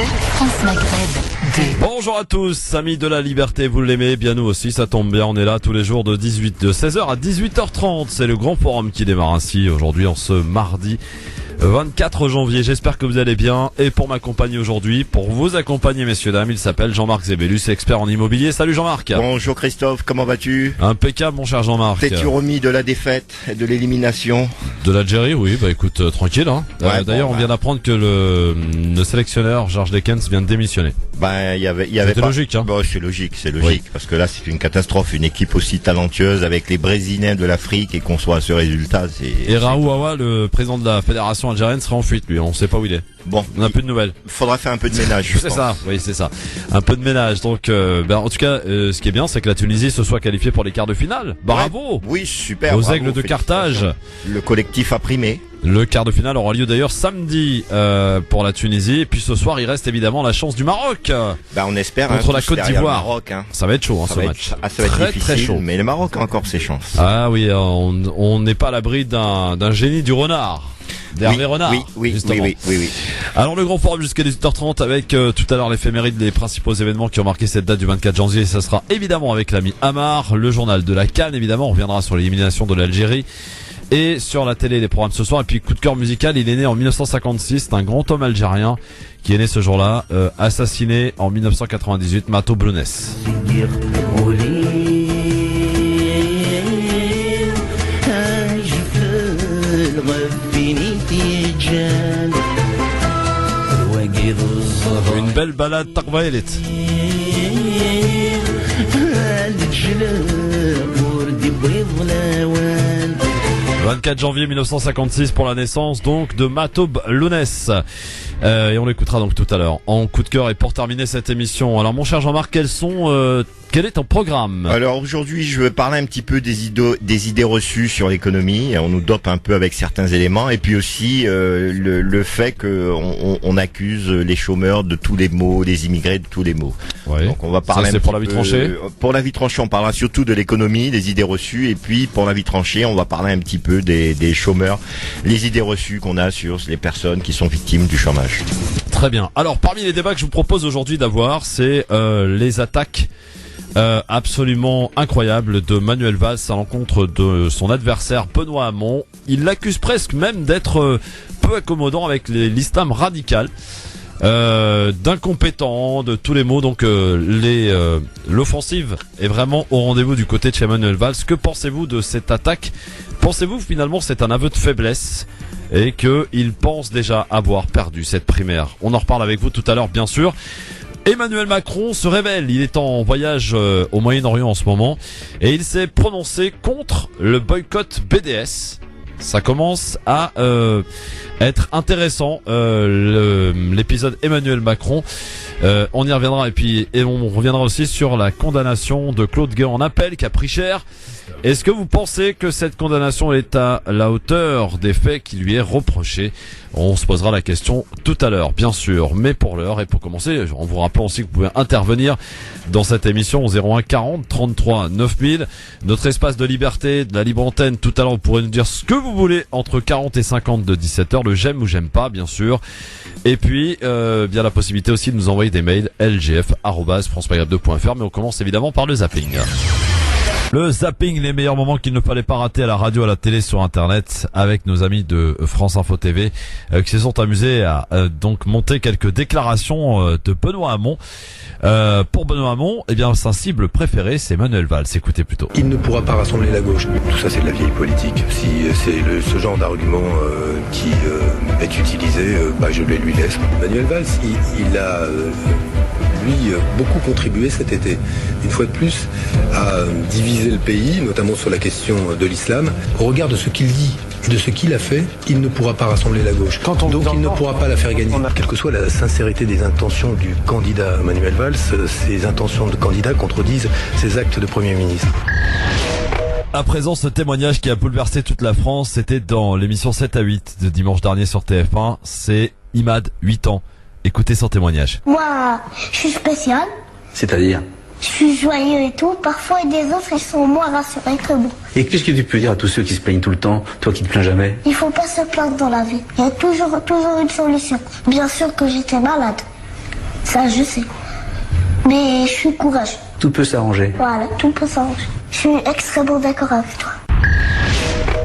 France Maghreb 2. Bonjour à tous, amis de la liberté, vous l'aimez, bien nous aussi, ça tombe bien, on est là tous les jours de 16h à 18h30, c'est le grand forum qui démarre ainsi aujourd'hui en ce mardi 24 janvier, j'espère que vous allez bien et pour m'accompagner aujourd'hui, pour vous accompagner messieurs dames, il s'appelle Jean-Marc Zébellus, expert en immobilier. Salut Jean-Marc. Bonjour Christophe, comment vas-tu? Impeccable mon cher Jean-Marc. T'es-tu remis de la défaite et de l'élimination? De l'Algérie, oui, bah écoute, tranquille hein. Ouais, d'ailleurs on vient d'apprendre que le sélectionneur George Dekens vient de démissionner. Ben il y avait C'était pas... logique hein. Bon, c'est logique, Oui. parce que là c'est une catastrophe, une équipe aussi talentueuse avec les Brésiliens de l'Afrique et qu'on soit à ce résultat, c'est... Et Raoult Awa, le président de la fédération algérienne, serait en fuite lui, on sait pas où il est. Bon, On n'a plus de nouvelles. faudra faire un peu de ménage. je C'est pense. ça, oui c'est ça. Un peu de ménage. Donc en tout cas, ce qui est bien, c'est que la Tunisie se soit qualifiée pour les quarts de finale. Bravo Oui, super. aux bravo, Aigles de Carthage. félicitations. Le collectif a primé. Le quart de finale aura lieu d'ailleurs samedi pour la Tunisie. Et puis ce soir, il reste évidemment la chance du Maroc. Ben on espère Contre la tous Côte derrière d'Ivoire. le Maroc, hein. Ça va être chaud Ça ce va match. être, ça va être Très difficile, très chaud. mais le Maroc a encore ses chances. Ah oui, on n'est pas à l'abri d'un génie du renard. D'Hervé Renard. Oui, justement. oui. Alors le grand forum jusqu'à 18h30 avec tout à l'heure l'éphéméride des principaux événements qui ont marqué cette date du 24 janvier. Ça sera évidemment avec l'ami Amar, le journal de la CAN évidemment. On reviendra sur l'élimination de l'Algérie et sur la télé les programmes ce soir. Et puis coup de cœur musical, il est né en 1956. C'est un grand homme algérien qui est né ce jour-là, assassiné en 1998, Mato Blounès. Une belle balade Takbaelit. 24 janvier 1956 pour la naissance donc de Mato Blounès. Et on l'écoutera donc tout à l'heure en coup de cœur. Et pour terminer cette émission, alors mon cher Jean-Marc, quel est ton programme? Alors aujourd'hui, je veux parler un petit peu des idées reçues sur l'économie. On nous dope un peu avec certains éléments, et puis aussi le fait que on accuse les chômeurs de tous les maux, les immigrés de tous les maux. Oui. Donc on va parler. Ça, c'est pour la vie tranchée. Pour la vie tranchée, on parlera surtout de l'économie, des idées reçues, et puis pour la vie tranchée, on va parler un petit peu des chômeurs, les idées reçues qu'on a sur les personnes qui sont victimes du chômage. Très bien. Alors parmi les débats que je vous propose aujourd'hui d'avoir, c'est les attaques absolument incroyables de Manuel Valls à l'encontre de son adversaire Benoît Hamon. Il l'accuse presque même d'être peu accommodant avec l'islam radical, d'incompétent, de tous les mots. Donc l'offensive est vraiment au rendez-vous du côté de chez Manuel Valls. Que pensez-vous de cette attaque? Pensez-vous finalement c'est un aveu de faiblesse et qu'il pense déjà avoir perdu cette primaire? On en reparle avec vous tout à l'heure bien sûr. Emmanuel Macron se révèle, il est en voyage au Moyen-Orient en ce moment et il s'est prononcé contre le boycott BDS. Ça commence à être intéressant, l'épisode Emmanuel Macron. On y reviendra et on reviendra aussi sur la condamnation de Claude Guéant en appel qui a pris cher. Est-ce que vous pensez que cette condamnation est à la hauteur des faits qui lui est reproché? On se posera la question tout à l'heure, bien sûr. Mais pour l'heure et pour commencer, on vous rappelle aussi que vous pouvez intervenir dans cette émission au 01 40 33 9000. Notre espace de liberté, de la libre antenne. Tout à l'heure, vous pourrez nous dire ce que vous voulez entre 40 et 50 de 17h. Le j'aime ou j'aime pas, bien sûr. Et puis, bien la possibilité aussi de nous envoyer des mails lgf@francemaghreb2.fr. Mais on commence évidemment par le zapping. Le zapping, les meilleurs moments qu'il ne fallait pas rater à la radio, à la télé, sur internet, avec nos amis de France Info TV, qui se sont amusés à donc monter quelques déclarations de Benoît Hamon. Pour Benoît Hamon, eh bien sa cible préférée, c'est Manuel Valls. Écoutez plutôt. Il ne pourra pas rassembler la gauche. Tout ça, c'est de la vieille politique. Si c'est ce genre d'argument qui est utilisé, je les lui laisse. Manuel Valls, il a beaucoup contribué cet été, une fois de plus, à diviser le pays, notamment sur la question de l'islam. Au regard de ce qu'il dit, de ce qu'il a fait, il ne pourra pas rassembler la gauche. Donc il ne pourra pas la faire gagner. Quelle que soit la sincérité des intentions du candidat Manuel Valls, ses intentions de candidat contredisent ses actes de Premier ministre. À présent, ce témoignage qui a bouleversé toute la France, c'était dans l'émission 7 à 8 de dimanche dernier sur TF1. C'est Imad, 8 ans. Écoutez son témoignage. Moi, je suis spécial. C'est-à-dire? Je suis joyeux et tout. Parfois, il y a des autres, ils sont moins rassurés que moi. Et qu'est-ce que tu peux dire à tous ceux qui se plaignent tout le temps, toi qui te plains jamais? Il faut pas se plaindre dans la vie. Il y a toujours une solution. Bien sûr que j'étais malade. Ça, je sais. Mais je suis courageux. Tout peut s'arranger. Voilà, tout peut s'arranger. Je suis extrêmement d'accord avec toi.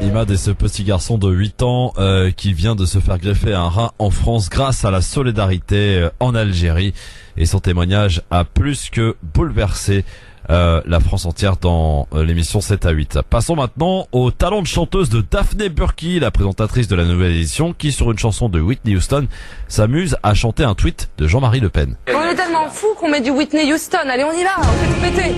Imad est ce petit garçon de 8 ans qui vient de se faire greffer un rein en France grâce à la solidarité en Algérie. Et son témoignage a plus que bouleversé la France entière dans l'émission 7 à 8. Passons maintenant au talent de chanteuse de Daphné Burki, la présentatrice de la nouvelle édition, qui sur une chanson de Whitney Houston s'amuse à chanter un tweet de Jean-Marie Le Pen. On est tellement fous qu'on met du Whitney Houston. Allez, on y va, on fait tout péter.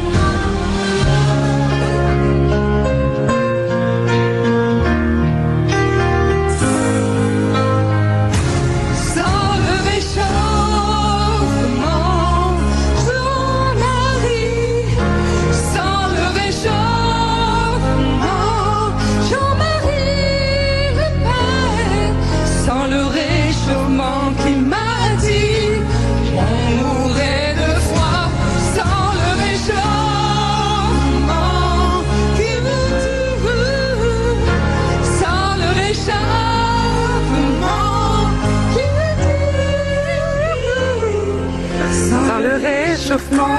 Réchauffement.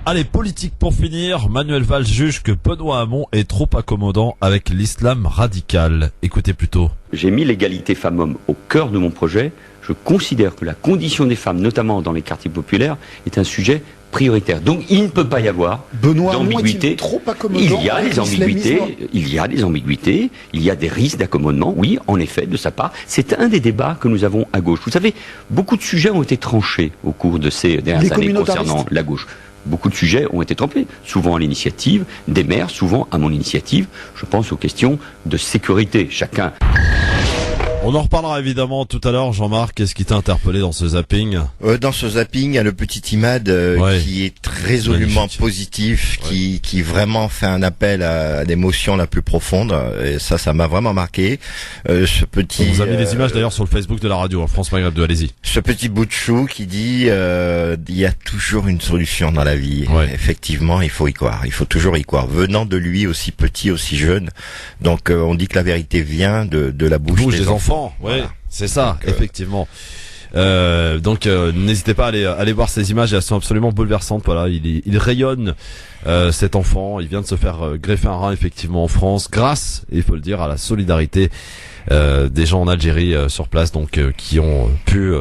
Allez, politique pour finir. Manuel Valls juge que Benoît Hamon est trop accommodant avec l'islam radical. Écoutez plutôt. J'ai mis l'égalité femmes-hommes au cœur de mon projet. Je considère que la condition des femmes, notamment dans les quartiers populaires, est un sujet prioritaire. Donc il ne peut pas y avoir d'ambiguïté. Il y a des ambiguïtés, il y a des risques d'accommodement, oui, en effet, de sa part. C'est un des débats que nous avons à gauche. Vous savez, beaucoup de sujets ont été tranchés au cours de ces dernières années concernant la gauche. Beaucoup de sujets ont été tranchés, souvent à l'initiative des maires, souvent à mon initiative. Je pense aux questions de sécurité. Chacun... On en reparlera évidemment tout à l'heure. Jean-Marc, qu'est-ce qui t'a interpellé dans ce zapping? Dans ce zapping, il y a le petit Imad qui est résolument positif, qui vraiment fait un appel à l'émotion la plus profonde. Et ça m'a vraiment marqué. Ce petit. On vous a mis des images d'ailleurs sur le Facebook de la radio, France Maghreb 2. Allez-y. Ce petit bout de chou qui dit il y a toujours une solution dans la vie. Ouais. Effectivement, il faut y croire. Il faut toujours y croire. Venant de lui, aussi petit, aussi jeune. Donc on dit que la vérité vient de la bouche des enfants. Ouais, voilà. C'est ça, donc, effectivement. Donc n'hésitez pas à aller voir ces images, elles sont absolument bouleversantes. Voilà, il rayonne cet enfant. Il vient de se faire greffer un rein effectivement en France, grâce, il faut le dire, à la solidarité des gens en Algérie sur place, donc qui ont pu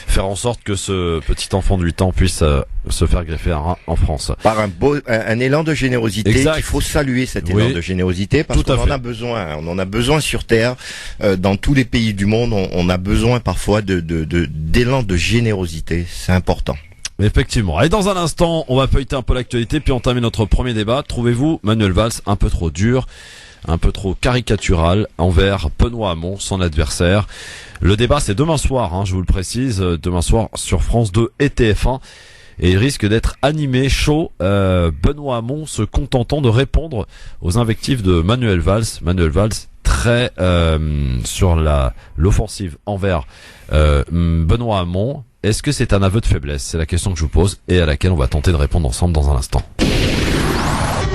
faire en sorte que ce petit enfant de 8 ans puisse se faire greffer un rein en France. Par un élan de générosité, qu'il faut saluer cet élan de générosité, parce qu'on en a besoin. On en a besoin sur Terre, dans tous les pays du monde. On a besoin parfois d'élan de générosité. C'est important. Effectivement. Allez, dans un instant, on va feuilleter un peu l'actualité, puis entamer notre premier débat. Trouvez-vous Manuel Valls un peu trop dur, un peu trop caricatural envers Benoît Hamon, son adversaire? Le débat, c'est demain soir, je vous le précise, demain soir sur France 2 et TF1. Et il risque d'être animé, chaud, Benoît Hamon se contentant de répondre aux invectives de Manuel Valls. Manuel Valls très sur l'offensive envers Benoît Hamon. Est-ce que c'est un aveu de faiblesse? C'est la question que je vous pose et à laquelle on va tenter de répondre ensemble dans un instant.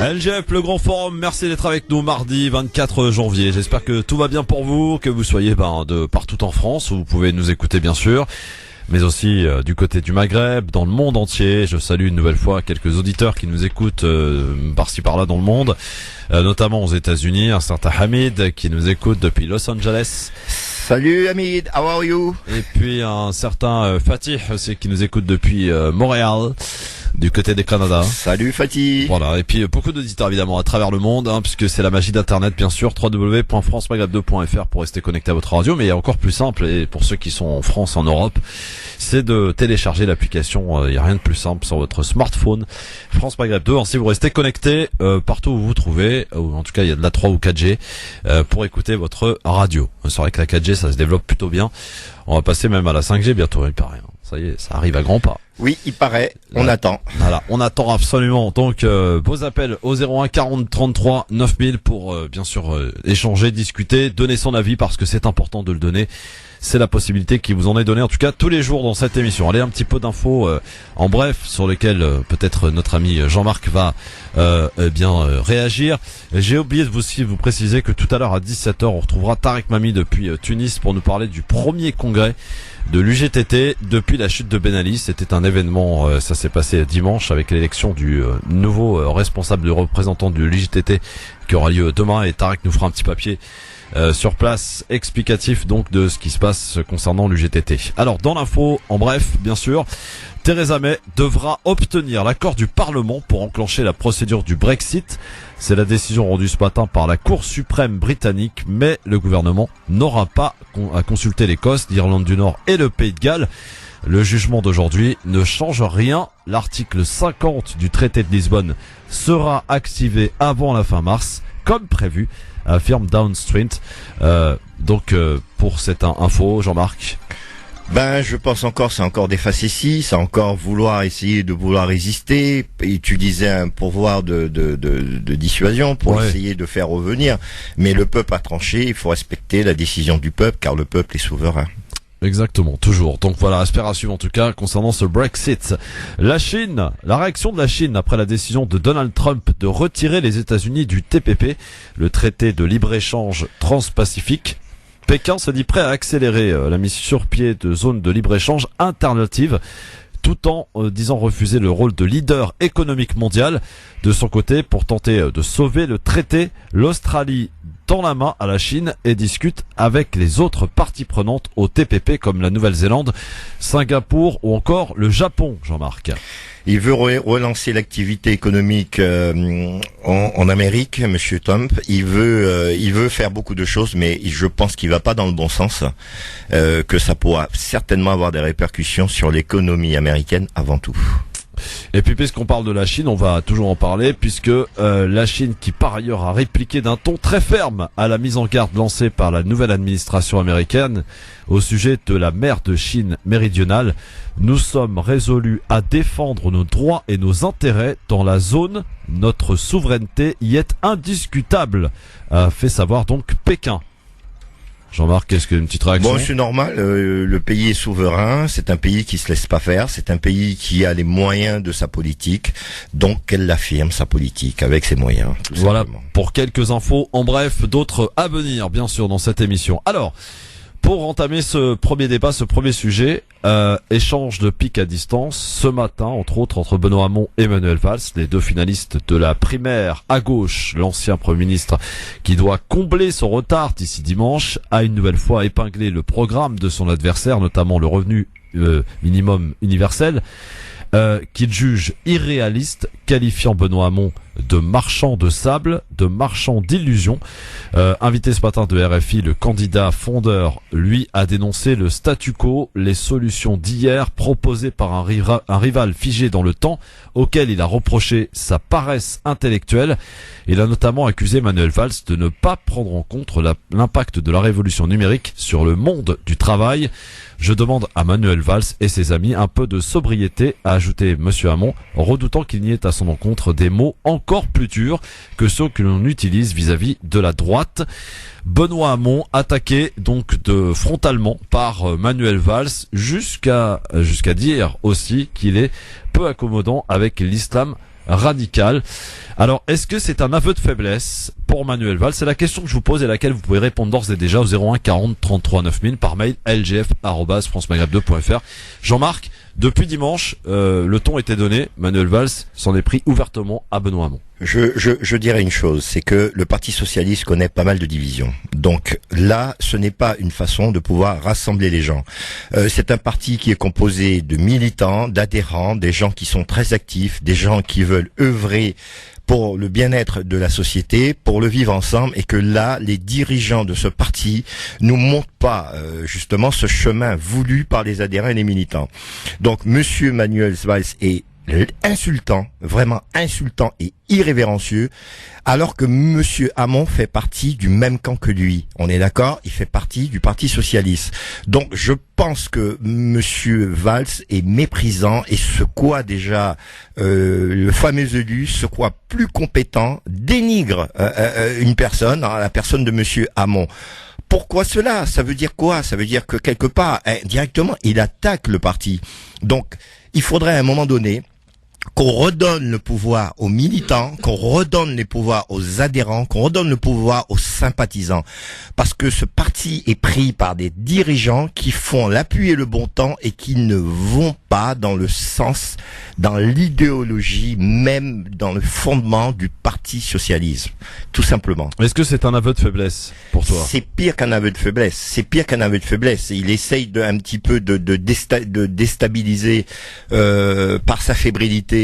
LGF, le grand forum, merci d'être avec nous mardi 24 janvier. J'espère que tout va bien pour vous, que vous soyez de partout en France, où vous pouvez nous écouter bien sûr, mais aussi du côté du Maghreb, dans le monde entier. Je salue une nouvelle fois quelques auditeurs qui nous écoutent par-ci par-là dans le monde, notamment aux États-Unis, un certain Hamid qui nous écoute depuis Los Angeles. Salut Hamid, how are you? Et puis un certain Fatih aussi qui nous écoute depuis Montréal, du côté des Canada. Salut Fatih. Voilà, et puis beaucoup d'auditeurs évidemment à travers le monde, puisque c'est la magie d'internet bien sûr, www.francemaghreb2.fr pour rester connecté à votre radio, mais il y a encore plus simple, et pour ceux qui sont en France, en Europe, c'est de télécharger l'application, il n'y a rien de plus simple sur votre smartphone, France Maghreb 2, ainsi vous restez connecté partout où vous vous trouvez, ou en tout cas il y a de la 3 ou 4G, pour écouter votre radio. C'est vrai que la 4G ça se développe plutôt bien, on va passer même à la 5G bientôt, il paraît. Ça y est, ça arrive à grands pas. Oui, il paraît. On attend. Voilà, on attend absolument. Donc, vos appels au 01 40 33 9000 pour, bien sûr, échanger, discuter, donner son avis parce que c'est important de le donner. C'est la possibilité qui vous en est donnée, en tout cas, tous les jours dans cette émission. Allez, un petit peu d'infos, en bref, sur lesquelles, peut-être, notre ami Jean-Marc va, réagir. J'ai oublié de vous préciser que tout à l'heure, à 17h, on retrouvera Tarek Mami depuis Tunis pour nous parler du premier congrès de l'UGTT depuis la chute de Ben Ali. C'était un événement, ça s'est passé dimanche avec l'élection du nouveau responsable du représentant de l'UGTT qui aura lieu demain, et Tarek nous fera un petit papier sur place explicatif donc de ce qui se passe concernant l'UGTT. Alors dans l'info, en bref, bien sûr, Theresa May devra obtenir l'accord du Parlement pour enclencher la procédure du Brexit. C'est la décision rendue ce matin par la Cour suprême britannique, mais le gouvernement n'aura pas à consulter l'Écosse, l'Irlande du Nord et le Pays de Galles. Le jugement d'aujourd'hui ne change rien. L'article 50 du traité de Lisbonne sera activé avant la fin mars, comme prévu, affirme Downing Street. Pour cette info, Jean-Marc. Je pense c'est encore des facéties, c'est encore essayer de résister, utiliser un pouvoir de dissuasion pour essayer de faire revenir. Mais le peuple a tranché, il faut respecter la décision du peuple, car le peuple est souverain. Exactement, toujours. Donc voilà, aspect à suivre en tout cas concernant ce Brexit. La Chine, la réaction de la Chine après la décision de Donald Trump de retirer les États-Unis du TPP, le traité de libre-échange transpacifique. Pékin se dit prêt à accélérer la mise sur pied de zones de libre-échange alternatives, tout en disant refuser le rôle de leader économique mondial. De son côté, pour tenter de sauver le traité, l'Australie tend la main à la Chine et discute avec les autres parties prenantes au TPP comme la Nouvelle-Zélande, Singapour ou encore le Japon, Jean-Marc. Il veut relancer l'activité économique en Amérique, Monsieur Trump. Il veut faire beaucoup de choses, mais je pense qu'il va pas dans le bon sens. Que ça pourra certainement avoir des répercussions sur l'économie américaine avant tout. Et puis puisqu'on parle de la Chine, on va toujours en parler puisque la Chine, qui par ailleurs a répliqué d'un ton très ferme à la mise en garde lancée par la nouvelle administration américaine au sujet de la mer de Chine méridionale, nous sommes résolus à défendre nos droits et nos intérêts dans la zone. Notre souveraineté y est indiscutable, a fait savoir donc Pékin. Jean-Marc, est-ce qu'une petite réaction? Bon, c'est normal, le pays est souverain, c'est un pays qui se laisse pas faire, c'est un pays qui a les moyens de sa politique, donc qu'elle affirme sa politique avec ses moyens. Voilà, simplement. Pour quelques infos, en bref, d'autres à venir, bien sûr, dans cette émission. Alors, pour entamer ce premier débat, ce premier sujet, échange de piques à distance ce matin, entre autres, entre Benoît Hamon et Manuel Valls, les deux finalistes de la primaire à gauche. L'ancien Premier ministre, qui doit combler son retard d'ici dimanche, a une nouvelle fois épinglé le programme de son adversaire, notamment le revenu minimum universel, qu'il juge irréaliste, qualifiant Benoît Hamon de marchand de sable, de marchand d'illusions. Invité ce matin de RFI, le candidat fondeur, lui, a dénoncé le statu quo, les solutions d'hier proposées par un rival figé dans le temps, auquel il a reproché sa paresse intellectuelle. Il a notamment accusé Manuel Valls de ne pas prendre en compte l'impact de la révolution numérique sur le monde du travail. Je demande à Manuel Valls et ses amis un peu de sobriété, a ajouté Monsieur Hamon, redoutant qu'il n'y ait à son encontre des mots encore plus durs que ceux que l'on utilise vis-à-vis de la droite. Benoît Hamon attaqué donc frontalement par Manuel Valls jusqu'à dire aussi qu'il est peu accommodant avec l'islam radical. Alors, est-ce que c'est un aveu de faiblesse pour Manuel Valls? C'est la question que je vous pose et à laquelle vous pouvez répondre d'ores et déjà au 01 40 33 9000 par mail lgf@francemaghreb2.fr. Jean-Marc, depuis dimanche, le ton était donné. Manuel Valls s'en est pris ouvertement à Benoît Hamon. Je dirais une chose, c'est que le Parti socialiste connaît pas mal de divisions. Donc là, ce n'est pas une façon de pouvoir rassembler les gens. C'est un parti qui est composé de militants, d'adhérents, des gens qui sont très actifs, des gens qui veulent œuvrer pour le bien-être de la société, pour le vivre ensemble, et que là, les dirigeants de ce parti nous montrent pas justement ce chemin voulu par les adhérents et les militants. Donc Monsieur Manuel Valls est insultant, vraiment insultant et irrévérencieux, alors que Monsieur Hamon fait partie du même camp que lui. On est d'accord? Il fait partie du Parti socialiste. Donc je pense que Monsieur Valls est méprisant et se croit déjà le fameux élu, se croit plus compétent, dénigre une personne, la personne de Monsieur Hamon. Pourquoi cela? Ça veut dire quoi? Ça veut dire que quelque part, directement, il attaque le parti. Donc, il faudrait à un moment donné qu'on redonne le pouvoir aux militants, qu'on redonne les pouvoirs aux adhérents, qu'on redonne le pouvoir aux sympathisants. Parce que ce parti est pris par des dirigeants qui font l'appui et le bon temps et qui ne vont pas dans le sens, dans l'idéologie, même dans le fondement du Parti socialiste. Tout simplement. Est-ce que c'est un aveu de faiblesse pour toi? C'est pire qu'un aveu de faiblesse. C'est pire qu'un aveu de faiblesse. Il essaye un petit peu de déstabiliser par sa fébrilité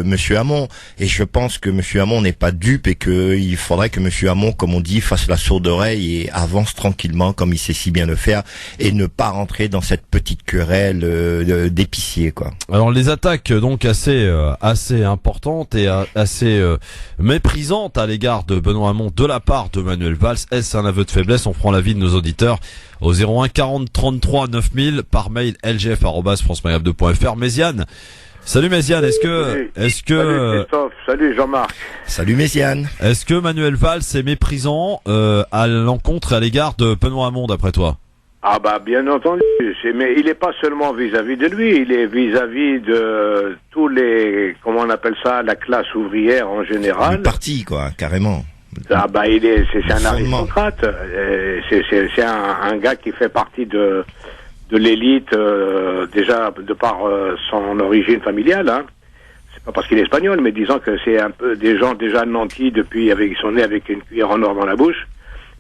Monsieur Hamon, et je pense que Monsieur Hamon n'est pas dupe et qu'il faudrait que Monsieur Hamon, comme on dit, fasse la sourde oreille et avance tranquillement comme il sait si bien le faire et ne pas rentrer dans cette petite querelle d'épicier, quoi. Alors les attaques donc assez importantes et assez méprisantes à l'égard de Benoît Hamon de la part de Manuel Valls, est-ce un aveu de faiblesse? On prend l'avis de nos auditeurs au 01 40 33 9000 par mail lgf@francemaghreb2.fr. Méziane. Salut Méziane, est-ce que Salut Christophe, salut Jean-Marc. Salut Méziane. Est-ce que Manuel Valls est méprisant à l'encontre et à l'égard de Benoît Hamon d'après toi? Ah bah bien entendu, mais il n'est pas seulement vis-à-vis de lui, il est vis-à-vis de tous les, comment on appelle ça, la classe ouvrière en général. Le parti, quoi, carrément. Ah bah c'est un aristocrate, c'est un gars qui fait partie de l'élite déjà de par son origine familiale, hein. C'est pas parce qu'il est espagnol, mais disons que c'est un peu des gens déjà nantis ils sont nés avec une cuillère en or dans la bouche.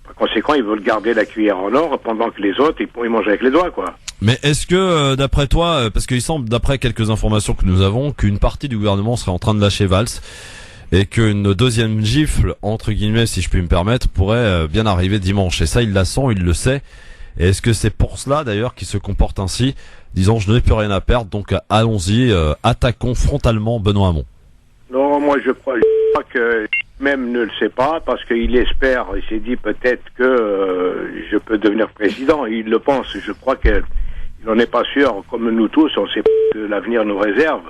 Par conséquent, ils veulent garder la cuillère en or pendant que les autres ils mangent avec les doigts, quoi. Mais est-ce que d'après toi, parce qu'il semble d'après quelques informations que nous avons qu'une partie du gouvernement serait en train de lâcher Valls et qu'une deuxième gifle entre guillemets, si je puis me permettre, pourrait bien arriver dimanche, et ça il la sent, il le sait. Et est-ce que c'est pour cela d'ailleurs qu'il se comporte ainsi, disant je n'ai plus rien à perdre, donc allons-y, attaquons frontalement Benoît Hamon? Non, moi je crois que même ne le sait pas, parce qu'il espère, il s'est dit peut-être que je peux devenir président, il le pense, je crois qu'il n'en est pas sûr, comme nous tous, on sait que l'avenir nous réserve,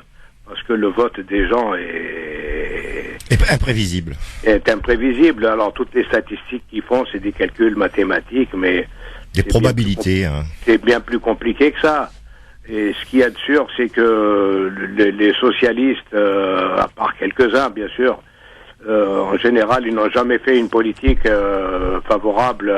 parce que le vote des gens est imprévisible. Est imprévisible, alors toutes les statistiques qu'ils font, c'est des calculs mathématiques, mais des probabilités. C'est bien plus compliqué que ça. Et ce qu'il y a de sûr, c'est que les socialistes, à part quelques-uns, bien sûr, en général, ils n'ont jamais fait une politique favorable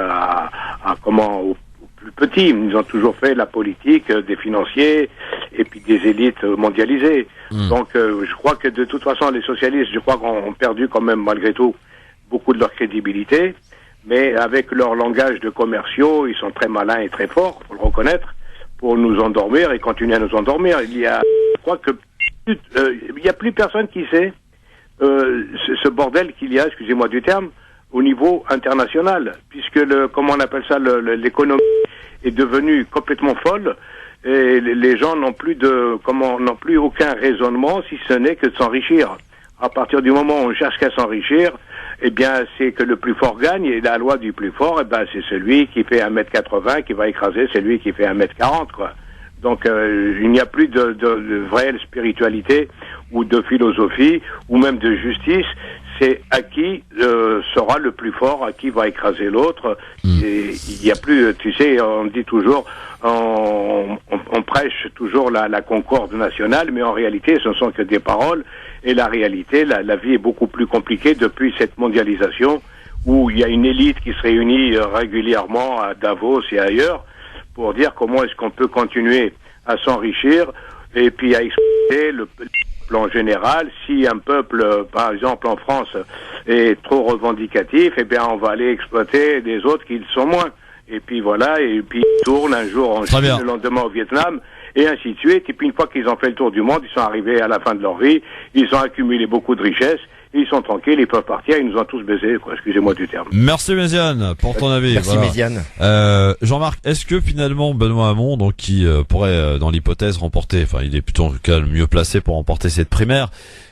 aux plus petits. Ils ont toujours fait la politique des financiers et puis des élites mondialisées. Donc, je crois que de toute façon, les socialistes, je crois qu'on perdu quand même, malgré tout, beaucoup de leur crédibilité. Mais avec leur langage de commerciaux, ils sont très malins et très forts, faut le reconnaître, pour nous endormir et continuer à nous endormir. Je crois que il y a plus personne qui sait ce bordel qu'il y a, excusez-moi du terme, au niveau international, puisque comment on appelle ça, l'économie est devenue complètement folle et les gens n'ont plus aucun raisonnement si ce n'est que de s'enrichir. À partir du moment où on cherche qu'à s'enrichir, eh bien, c'est que le plus fort gagne, et la loi du plus fort, eh ben, c'est celui qui fait 1m80 qui va écraser celui qui fait 1m40, quoi. Donc, il n'y a plus de réelle spiritualité, ou de philosophie, ou même de justice. C'est à qui sera le plus fort, à qui va écraser l'autre. Et il n'y a plus, tu sais, on dit toujours, on prêche toujours la concorde nationale, mais en réalité, ce ne sont que des paroles. Et la réalité, la vie est beaucoup plus compliquée depuis cette mondialisation où il y a une élite qui se réunit régulièrement à Davos et ailleurs pour dire comment est-ce qu'on peut continuer à s'enrichir et puis à exploiter le plan général. Si un peuple, par exemple en France, est trop revendicatif, eh bien on va aller exploiter des autres qui le sont moins. Et puis voilà, et puis ils tournent un jour en Chine, le lendemain au Vietnam, et ainsi de suite. Et puis une fois qu'ils ont fait le tour du monde, ils sont arrivés à la fin de leur vie, ils ont accumulé beaucoup de richesses, ils sont tranquilles, ils peuvent partir, ils nous ont tous baisés, quoi. Excusez-moi du terme. Merci Méziane pour ton avis. Merci voilà. Méziane. Jean-Marc, est-ce que finalement Benoît Hamon, donc qui pourrait dans l'hypothèse remporter, enfin il est plutôt en tout cas le mieux placé pour remporter cette primaire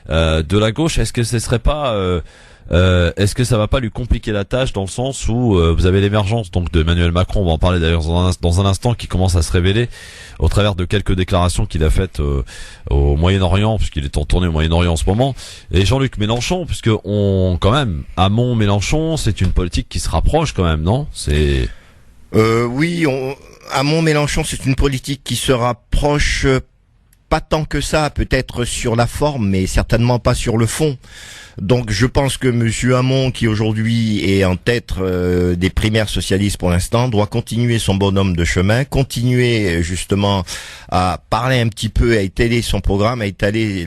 de la gauche, est-ce que ce serait pas est-ce que ça va pas lui compliquer la tâche dans le sens où vous avez l'émergence donc de Emmanuel Macron, on va en parler d'ailleurs dans un instant, qui commence à se révéler au travers de quelques déclarations qu'il a faites au Moyen-Orient, puisqu'il est en tournée au Moyen-Orient en ce moment, et Jean-Luc Mélenchon, puisque quand même Hamon-Mélenchon, c'est une politique qui se rapproche quand même, non? C'est oui, Hamon-Mélenchon, c'est une politique qui se rapproche pas tant que ça, peut-être sur la forme, mais certainement pas sur le fond. Donc je pense que Monsieur Hamon, qui aujourd'hui est en tête des primaires socialistes pour l'instant, doit continuer son bonhomme de chemin, continuer justement à parler un petit peu, à étaler son programme, à étaler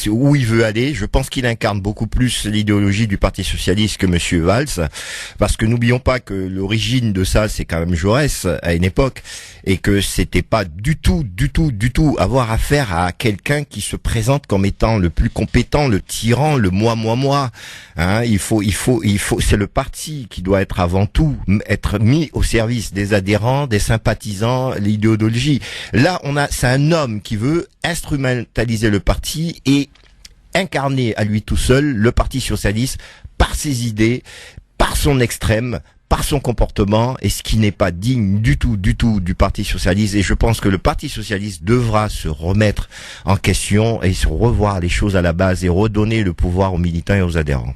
où il veut aller. Je pense qu'il incarne beaucoup plus l'idéologie du Parti socialiste que Monsieur Valls, parce que n'oublions pas que l'origine de ça, c'est quand même Jaurès à une époque, et que c'était pas du tout avoir affaire à quelqu'un qui se présente comme étant le plus compétent, le tyran, le moi. Hein, il faut, c'est le parti qui doit être avant tout être mis au service des adhérents, des sympathisants, l'idéologie. Là, c'est un homme qui veut instrumentaliser le parti et incarner à lui tout seul le Parti socialiste par ses idées, par son extrême, par son comportement, et ce qui n'est pas digne du tout du Parti socialiste. Et je pense que le Parti socialiste devra se remettre en question et se revoir les choses à la base et redonner le pouvoir aux militants et aux adhérents.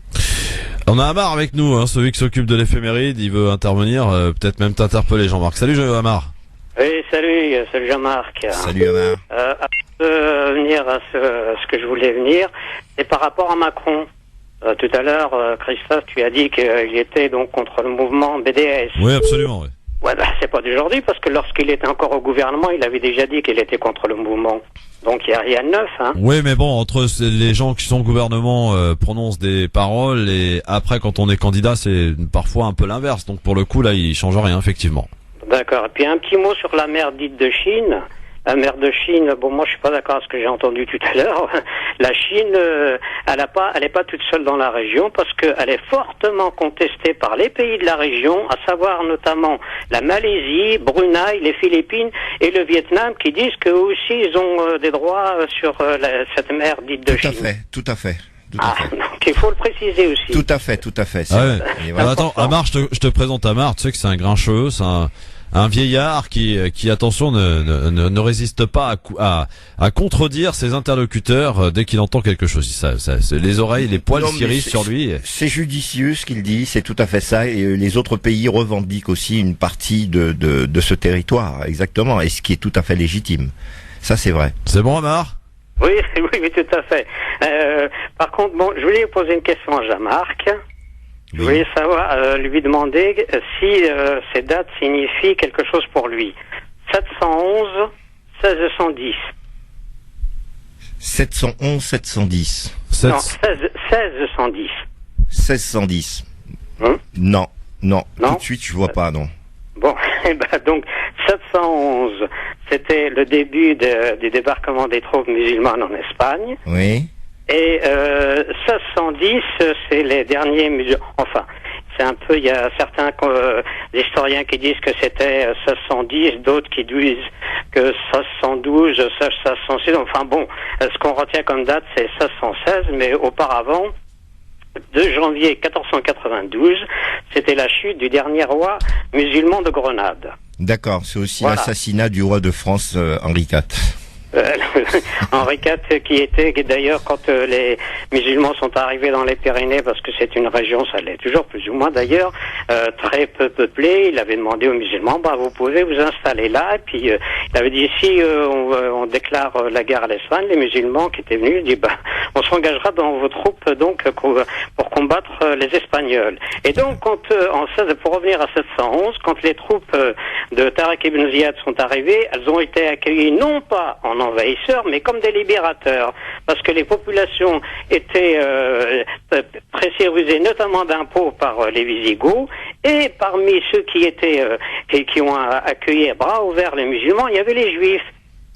On a Amar avec nous, hein, celui qui s'occupe de l'éphéméride, il veut intervenir, peut-être même t'interpeller, Jean-Marc. Salut Amar. Oui, salut Jean-Marc. Salut Amar. Venir à ce que je voulais venir, c'est par rapport à Macron. Tout à l'heure, Christophe, tu as dit qu'il était donc contre le mouvement BDS. Oui, absolument, oui. Ouais, c'est pas d'aujourd'hui, parce que lorsqu'il était encore au gouvernement, il avait déjà dit qu'il était contre le mouvement. Donc il n'y a rien de neuf, hein. Oui, mais bon, entre les gens qui sont au gouvernement prononcent des paroles, et après, quand on est candidat, c'est parfois un peu l'inverse. Donc pour le coup, là, il change rien, effectivement. D'accord. Et puis un petit mot sur la mer dite de Chine. La mer de Chine, bon, moi je suis pas d'accord avec ce que j'ai entendu tout à l'heure. La Chine, elle est pas toute seule dans la région, parce qu'elle est fortement contestée par les pays de la région, à savoir notamment la Malaisie, Brunei, les Philippines et le Vietnam, qui disent qu'eux aussi ils ont des droits sur cette mer dite de Chine. Tout à fait. Donc il faut le préciser aussi. Tout à fait. Voilà. Attends, Amar, je te présente Amar, tu sais que c'est un grincheux, c'est un vieillard qui attention ne résiste pas à contredire ses interlocuteurs dès qu'il entend quelque chose. C'est les oreilles, les poils s'irrissent sur lui. C'est judicieux ce qu'il dit, c'est tout à fait ça. Et les autres pays revendiquent aussi une partie de ce territoire, exactement, et ce qui est tout à fait légitime. Ça, c'est vrai. C'est bon, Amar? Oui, tout à fait. Par contre, bon, je voulais poser une question à Jean-Marc. Je voulais savoir, lui demander si ces dates signifient quelque chose pour lui. 711, 1610. 711, 710. Non, 1610. 1610. Non. Tout de suite, je vois pas, non. Bon, donc 711, c'était le début du débarquement des troupes musulmanes en Espagne. Oui. Et 1610, c'est les derniers musulmans. Enfin, c'est un peu, il y a certains historiens qui disent que c'était 1610, d'autres qui disent que 1612, 1606. Enfin bon, ce qu'on retient comme date, c'est 1616, mais auparavant, 2 janvier 1492, c'était la chute du dernier roi musulman de Grenade. D'accord, c'est aussi l'assassinat du roi de France, Henri IV. Henri IV, qui était d'ailleurs, quand les musulmans sont arrivés dans les Pyrénées, parce que c'est une région, ça l'est toujours plus ou moins d'ailleurs, très peu peuplée, il avait demandé aux musulmans, vous pouvez vous installer là, et puis il avait dit, si on déclare la guerre à l'Espagne, les musulmans qui étaient venus, dit, on s'engagera dans vos troupes donc pour combattre les Espagnols. Et donc, quand pour revenir à 711, quand les troupes de Tariq ibn Ziyad sont arrivées, elles ont été accueillies non pas en envahisseurs, mais comme des libérateurs, parce que les populations étaient pressurisées notamment d'impôts par les Visigoths, et parmi ceux qui étaient qui ont accueilli à bras ouverts les musulmans, il y avait les Juifs.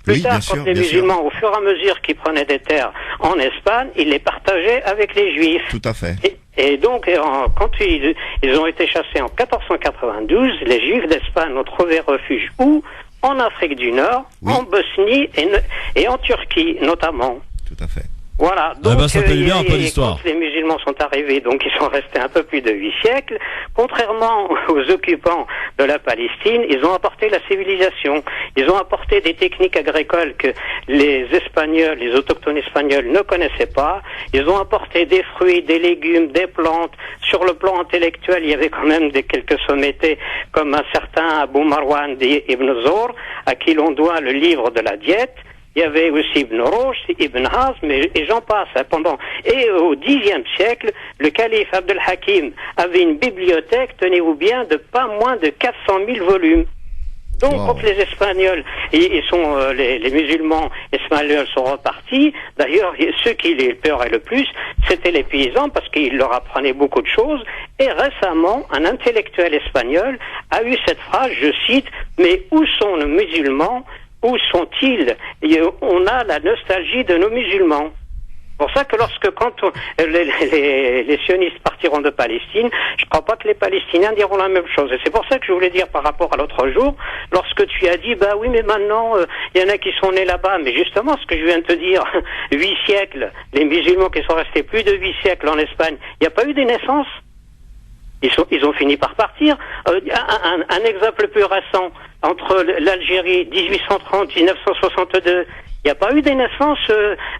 Plus Oui, tard, bien quand sûr, les bien musulmans, au fur et à mesure qu'ils prenaient des terres en Espagne, ils les partageaient avec les juifs. Tout à fait. Et donc, quand ils ont été chassés en 1492, les juifs d'Espagne ont trouvé refuge où? En Afrique du Nord, en Bosnie et en Turquie notamment. Tout à fait. Voilà, donc ça fait bien un peu l'histoire. quand les musulmans sont arrivés, donc ils sont restés un peu plus de 8 siècles, contrairement aux occupants de la Palestine, ils ont apporté la civilisation, ils ont apporté des techniques agricoles que les Espagnols, les autochtones espagnols ne connaissaient pas, ils ont apporté des fruits, des légumes, des plantes. Sur le plan intellectuel, il y avait quand même quelques sommetés, comme un certain Abu Marwan Ibn Zor, à qui l'on doit le livre de la diète. Il y avait aussi Ibn Rushd, Ibn Hazm, et j'en passe. Et au Xe siècle, le calife Abdel Hakim avait une bibliothèque, tenez-vous bien, de pas moins de 400 000 volumes. Donc, quand les Espagnols, les musulmans espagnols sont repartis, d'ailleurs, ceux qui les pleuraient le plus, c'était les paysans, parce qu'ils leur apprenaient beaucoup de choses. Et récemment, un intellectuel espagnol a eu cette phrase, je cite, « Mais où sont nos musulmans ? Où sont-ils ? On a la nostalgie de nos musulmans. » C'est pour ça que les sionistes partiront de Palestine, je ne crois pas que les Palestiniens diront la même chose. Et c'est pour ça que je voulais dire par rapport à l'autre jour, lorsque tu as dit, bah oui, mais maintenant, il y en a qui sont nés là-bas. Mais justement, ce que je viens de te dire, 8 siècles, les musulmans qui sont restés plus de 8 siècles en Espagne, il n'y a pas eu des naissances. Ils ont fini par partir. Un exemple plus récent, entre l'Algérie 1830-1962, il n'y a pas eu des naissances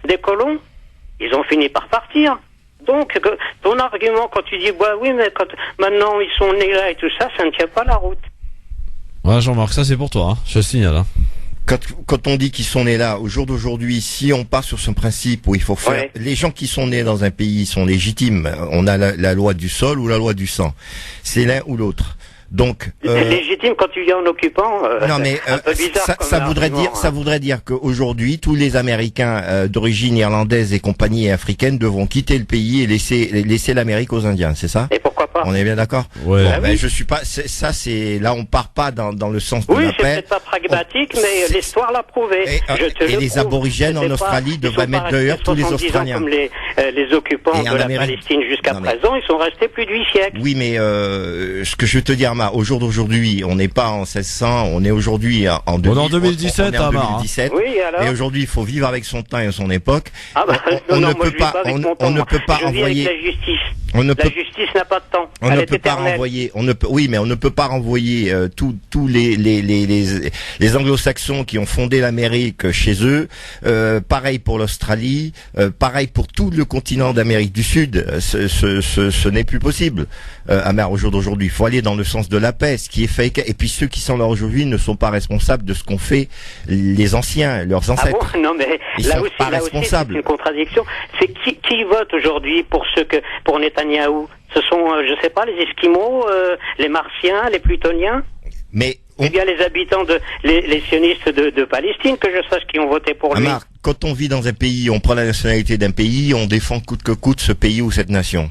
des colons. Ils ont fini par partir. Donc, ton argument quand tu dis, bah oui, mais maintenant ils sont nés là et tout ça, ça ne tient pas la route. Ouais, Jean-Marc, ça c'est pour toi, hein. Je signale. Hein. Quand on dit qu'ils sont nés là, au jour d'aujourd'hui, si on part sur ce principe où il faut faire, les gens qui sont nés dans un pays sont légitimes. On a la loi du sol ou la loi du sang. C'est l'un ou l'autre. Donc, légitime quand tu viens en occupant. Non mais ça voudrait dire qu'aujourd'hui tous les Américains d'origine irlandaise et compagnie africaine devront quitter le pays et laisser l'Amérique aux Indiens, c'est ça? Et pourquoi pas? On est bien d'accord? Ouais. Bon, je suis pas. Ça c'est là on part pas dans le sens de la paix. Oui, c'est peut-être pas pragmatique, mais l'histoire l'a prouvé. Et les aborigènes en Australie devraient mettre dehors tous les Australiens. Comme les occupants de la Palestine jusqu'à présent, ils sont restés plus de 8 siècles. Oui, mais ce que je veux te dire, au jour d'aujourd'hui, on n'est pas en 1600, on est aujourd'hui en 2017, Oui, alors. Et aujourd'hui, il faut vivre avec son temps et son époque. On ne peut pas envoyer. La justice. La justice n'a pas de temps. On ne peut pas renvoyer. Oui, mais on ne peut pas renvoyer tous les Anglo-Saxons qui ont fondé l'Amérique chez eux. Pareil pour l'Australie. Pareil pour tout le continent d'Amérique du Sud. Ce n'est plus possible. Amar, au jour d'aujourd'hui, il faut aller dans le sens de la paix, ce qui est fake. Et puis ceux qui sont là aujourd'hui ne sont pas responsables de ce qu'ont fait les anciens, leurs ancêtres. Ah bon? Non, mais ils là sont aussi, pas là responsables. Aussi, c'est une contradiction. C'est qui vote aujourd'hui pour Netanyahou? Ce sont, je sais pas, les Esquimaux, les Martiens, les Plutoniens? Mais ou bien les habitants les sionistes de Palestine, que je sache, qui ont voté pour lui. Amar, quand on vit dans un pays, on prend la nationalité d'un pays, on défend coûte que coûte ce pays ou cette nation.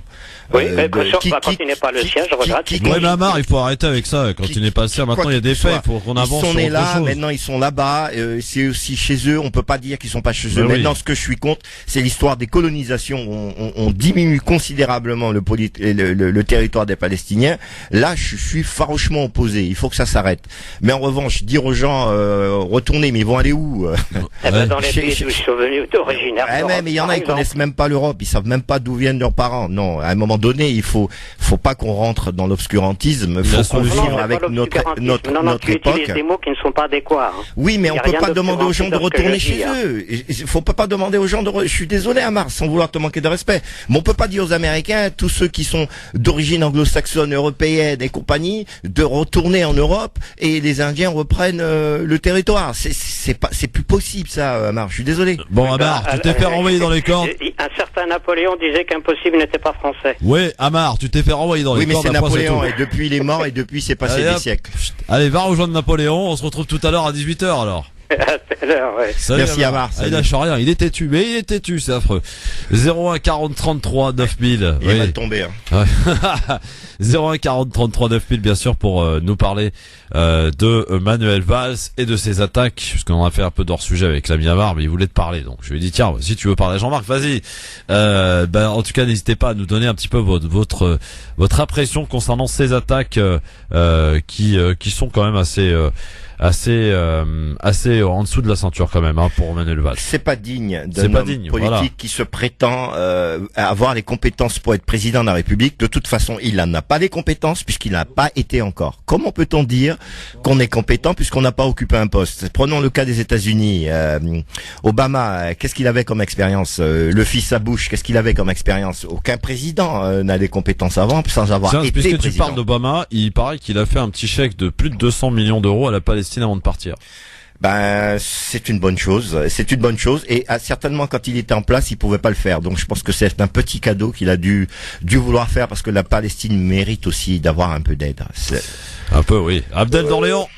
Oui, quand il n'est pas le sien, je regrette. Oui, mais Amar, il faut arrêter avec ça. Quand il n'est pas le sien, maintenant il y a des faits, il faut qu'on avance. Ils sont nés là, chose. maintenant ils sont là-bas. C'est aussi chez eux. On peut pas dire qu'ils sont pas chez eux. Maintenant, ce que je suis contre, c'est l'histoire des colonisations. On diminue considérablement le territoire des Palestiniens. Là, je suis farouchement opposé. Il faut que ça s'arrête. Mais en revanche, dire aux gens retournez, mais ils vont aller où? Dans les pays d'où ils sont venus, originaires. Mais il y en a, ils connaissent même pas l'Europe. Ils savent même pas d'où viennent leurs parents. Non, à un moment donné, il faut pas qu'on rentre dans l'obscurantisme. Il faut qu'on vive avec notre époque. Tu utilises des mots qui ne sont pas adéquats. Oui, mais on peut pas demander aux gens de retourner chez eux. Il faut pas demander aux gens je suis désolé, Amar, sans vouloir te manquer de respect. Mais on peut pas dire aux Américains, tous ceux qui sont d'origine anglo-saxonne, européenne et compagnie, de retourner en Europe et les Indiens reprennent le territoire. C'est plus possible ça, Amar. Je suis désolé. Bon, Amar, tu t'es fait renvoyer dans les cordes. Un certain Napoléon disait qu'impossible n'était pas français. Oui, Amar, tu t'es fait renvoyer dans les cordes. Oui, mais c'est Napoléon et depuis il est mort et depuis c'est passé des siècles. Allez, va rejoindre Napoléon. On se retrouve tout à l'heure à 18h alors. À tout à l'heure, ouais. Salut, Merci, Amar. Il lâche rien, il est têtu, mais il est têtu, c'est affreux. 01 40 33 9000. Il va tomber. Ouais. 01 40 33 9000, bien sûr, pour nous parler de Manuel Valls et de ses attaques, puisqu'on a fait un peu d'hors-sujet avec l'ami Amar, mais il voulait te parler, donc je lui ai dit tiens, si tu veux parler à Jean-Marc, vas-y. En tout cas, n'hésitez pas à nous donner un petit peu votre impression concernant ces attaques qui sont quand même assez en dessous de la ceinture quand même, hein, pour Manuel Valls. C'est pas digne d'un homme politique qui se prétend avoir les compétences pour être président de la République. De toute façon, il n'en a pas les compétences puisqu'il n'a pas été encore. Comment peut-on dire qu'on est compétent puisqu'on n'a pas occupé un poste? Prenons le cas des États-Unis. Obama, qu'est-ce qu'il avait comme expérience? Le fils à Bush, qu'est-ce qu'il avait comme expérience? Aucun président n'a des compétences avant sans avoir été président. Puisque tu parles d'Obama, il paraît qu'il a fait un petit chèque de plus de 200 millions d'euros à la Palestine avant de partir. C'est une bonne chose. C'est une bonne chose. Et certainement, quand il était en place, il pouvait pas le faire. Donc, je pense que c'est un petit cadeau qu'il a dû vouloir faire parce que la Palestine mérite aussi d'avoir un peu d'aide. Un peu, oui. Abdel d'Orléans.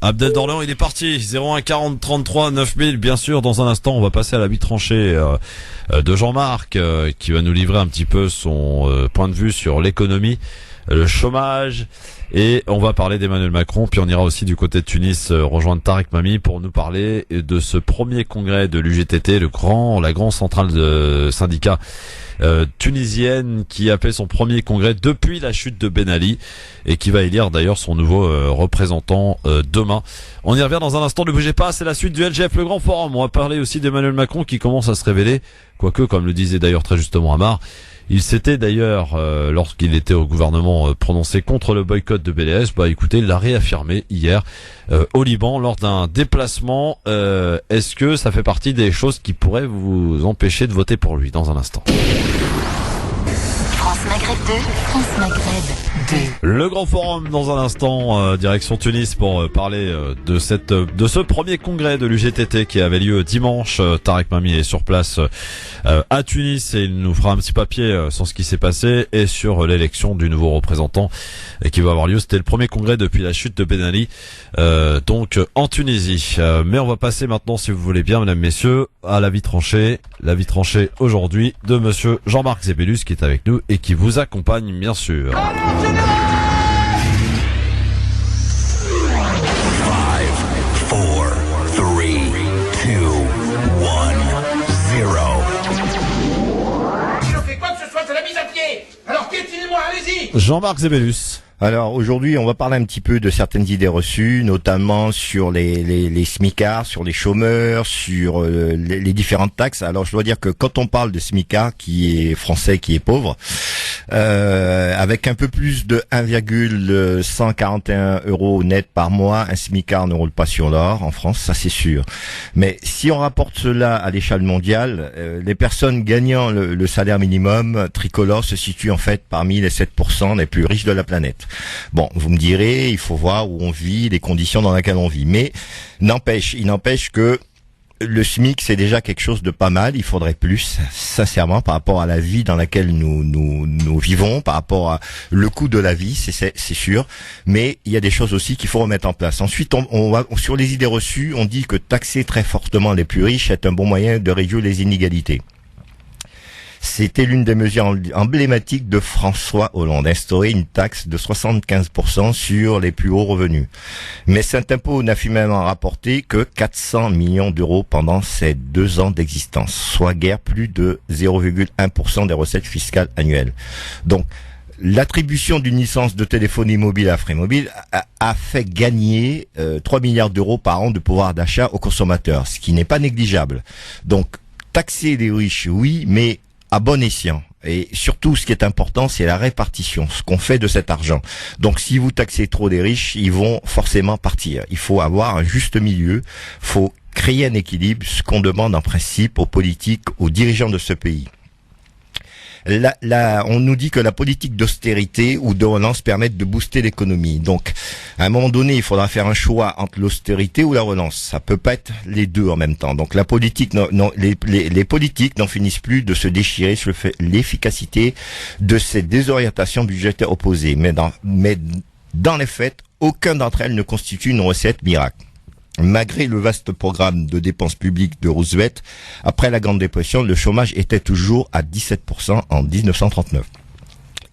Abdel d'Orléans, il est parti. 01 40 33 9000. Bien sûr, dans un instant, on va passer à la vie tranchée de Jean-Marc, qui va nous livrer un petit peu son point de vue sur l'économie, le chômage, et on va parler d'Emmanuel Macron, puis on ira aussi du côté de Tunis rejoindre Tarek Mami pour nous parler de ce premier congrès de l'UGTT, la grande centrale de syndicats tunisienne qui a fait son premier congrès depuis la chute de Ben Ali et qui va élire d'ailleurs son nouveau représentant demain. On y revient dans un instant, ne bougez pas, c'est la suite du LGF, le grand forum. On va parler aussi d'Emmanuel Macron qui commence à se révéler, quoique comme le disait d'ailleurs très justement Amar, il s'était d'ailleurs, lorsqu'il était au gouvernement, prononcé contre le boycott de BDS. Écoutez, il l'a réaffirmé hier au Liban lors d'un déplacement. Est-ce que ça fait partie des choses qui pourraient vous empêcher de voter pour lui? Dans un instant. France Maghreb 2, France Maghreb 2. Le grand forum dans un instant, direction Tunis pour parler de ce premier congrès de l'UGTT qui avait lieu dimanche. Tarek Mami est sur place à Tunis et il nous fera un petit papier sur ce qui s'est passé et sur l'élection du nouveau représentant qui va avoir lieu. C'était le premier congrès depuis la chute de Ben Ali, donc en Tunisie. Mais on va passer maintenant, si vous voulez bien, mesdames, messieurs, à la vie tranchée. La vie tranchée aujourd'hui de monsieur Jean-Marc Zébellus qui est avec nous et qui vous accompagne, bien sûr. 5, 4, 3, 2, 1, 0. Si on fait quoi que ce soit, c'est la mise à pied. Alors piétinez-moi, allez-y. Jean-Marc Zébellus. Alors aujourd'hui, on va parler un petit peu de certaines idées reçues, notamment sur les smicards, sur les chômeurs, sur les différentes taxes. Alors je dois dire que quand on parle de smicard qui est français, qui est pauvre, avec un peu plus de 1,141 € net par mois, un smicard ne roule pas sur l'or en France, ça c'est sûr. Mais si on rapporte cela à l'échelle mondiale, les personnes gagnant le salaire minimum tricolore se situent en fait parmi les 7% les plus riches de la planète. Bon, vous me direz, il faut voir où on vit, les conditions dans lesquelles on vit. Mais il n'empêche que le SMIC, c'est déjà quelque chose de pas mal. Il faudrait plus, sincèrement, par rapport à la vie dans laquelle nous vivons, par rapport à le coût de la vie, c'est sûr. Mais il y a des choses aussi qu'il faut remettre en place. Ensuite, on va sur les idées reçues, on dit que taxer très fortement les plus riches est un bon moyen de réduire les inégalités. C'était l'une des mesures emblématiques de François Hollande, instaurer une taxe de 75% sur les plus hauts revenus. Mais cet impôt n'a finalement rapporté que 400 millions d'euros pendant ses 2 ans d'existence, soit guère plus de 0,1% des recettes fiscales annuelles. Donc, l'attribution d'une licence de téléphonie mobile à Frémobile a fait gagner 3 milliards d'euros par an de pouvoir d'achat aux consommateurs, ce qui n'est pas négligeable. Donc, taxer les riches, oui, mais à bon escient. Et surtout, ce qui est important, c'est la répartition, ce qu'on fait de cet argent. Donc, si vous taxez trop les riches, ils vont forcément partir. Il faut avoir un juste milieu, faut créer un équilibre, ce qu'on demande en principe aux politiques, aux dirigeants de ce pays. On nous dit que la politique d'austérité ou de relance permettent de booster l'économie. Donc, à un moment donné, il faudra faire un choix entre l'austérité ou la relance. Ça peut pas être les deux en même temps. Donc, la politique, les politiques n'en finissent plus de se déchirer sur l'efficacité de ces désorientations budgétaires opposées. Mais dans les faits, aucun d'entre elles ne constitue une recette miracle. Malgré le vaste programme de dépenses publiques de Roosevelt, après la Grande Dépression, le chômage était toujours à 17% en 1939.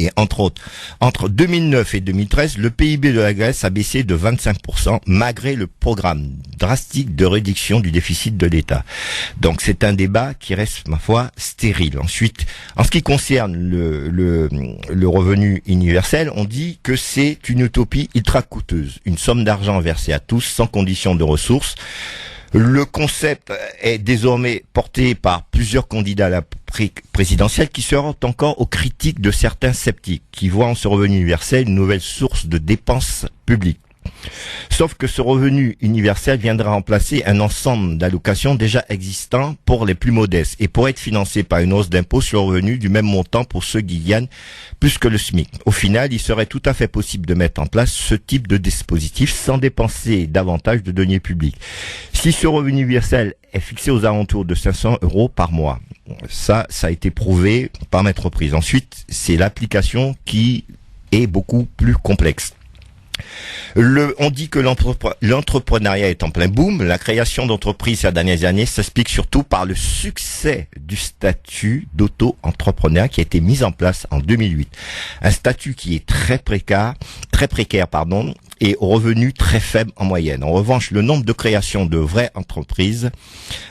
Et entre autres, entre 2009 et 2013, le PIB de la Grèce a baissé de 25% malgré le programme drastique de réduction du déficit de l'État. Donc c'est un débat qui reste, ma foi, stérile. Ensuite, en ce qui concerne le revenu universel, on dit que c'est une utopie ultra coûteuse. Une somme d'argent versée à tous sans condition de ressources. Le concept est désormais porté par plusieurs candidats à la présidentielle qui seront encore aux critiques de certains sceptiques qui voient en ce revenu universel une nouvelle source de dépenses publiques. Sauf que ce revenu universel viendra remplacer un ensemble d'allocations déjà existants pour les plus modestes et pourrait être financé par une hausse d'impôt sur le revenu du même montant pour ceux qui gagnent plus que le SMIC. Au final, il serait tout à fait possible de mettre en place ce type de dispositif sans dépenser davantage de deniers publics. Si ce revenu universel est fixé aux alentours de 500 € par mois, ça a été prouvé par maintes reprises. Ensuite, c'est l'application qui est beaucoup plus complexe. On dit que l'entrepreneuriat est en plein boom. La création d'entreprises ces dernières années s'explique surtout par le succès du statut d'auto-entrepreneur qui a été mis en place en 2008. Un statut qui est très précaire, et aux revenus très faibles en moyenne. En revanche, le nombre de créations de vraies entreprises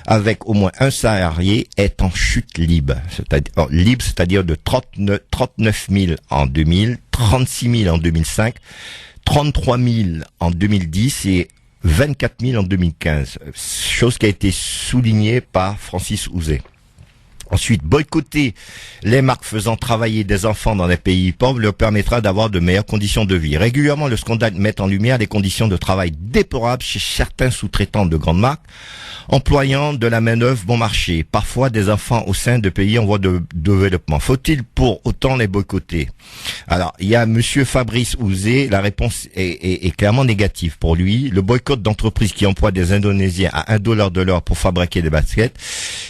avec au moins un salarié est en chute libre. C'est-à-dire de 39 000 en 2000, 36 000 en 2005, 33 000 en 2010 et 24 000 en 2015. Chose qui a été soulignée par Francis Houzé. Ensuite, boycotter les marques faisant travailler des enfants dans les pays pauvres leur permettra d'avoir de meilleures conditions de vie. Régulièrement, le scandale met en lumière les conditions de travail déplorables chez certains sous-traitants de grandes marques, employant de la main-d'œuvre bon marché, parfois des enfants au sein de pays en voie de développement. Faut-il pour autant les boycotter? Alors, il y a monsieur Fabrice Houzé, la réponse est clairement négative pour lui. Le boycott d'entreprises qui emploient des Indonésiens à $1 de l'heure pour fabriquer des baskets,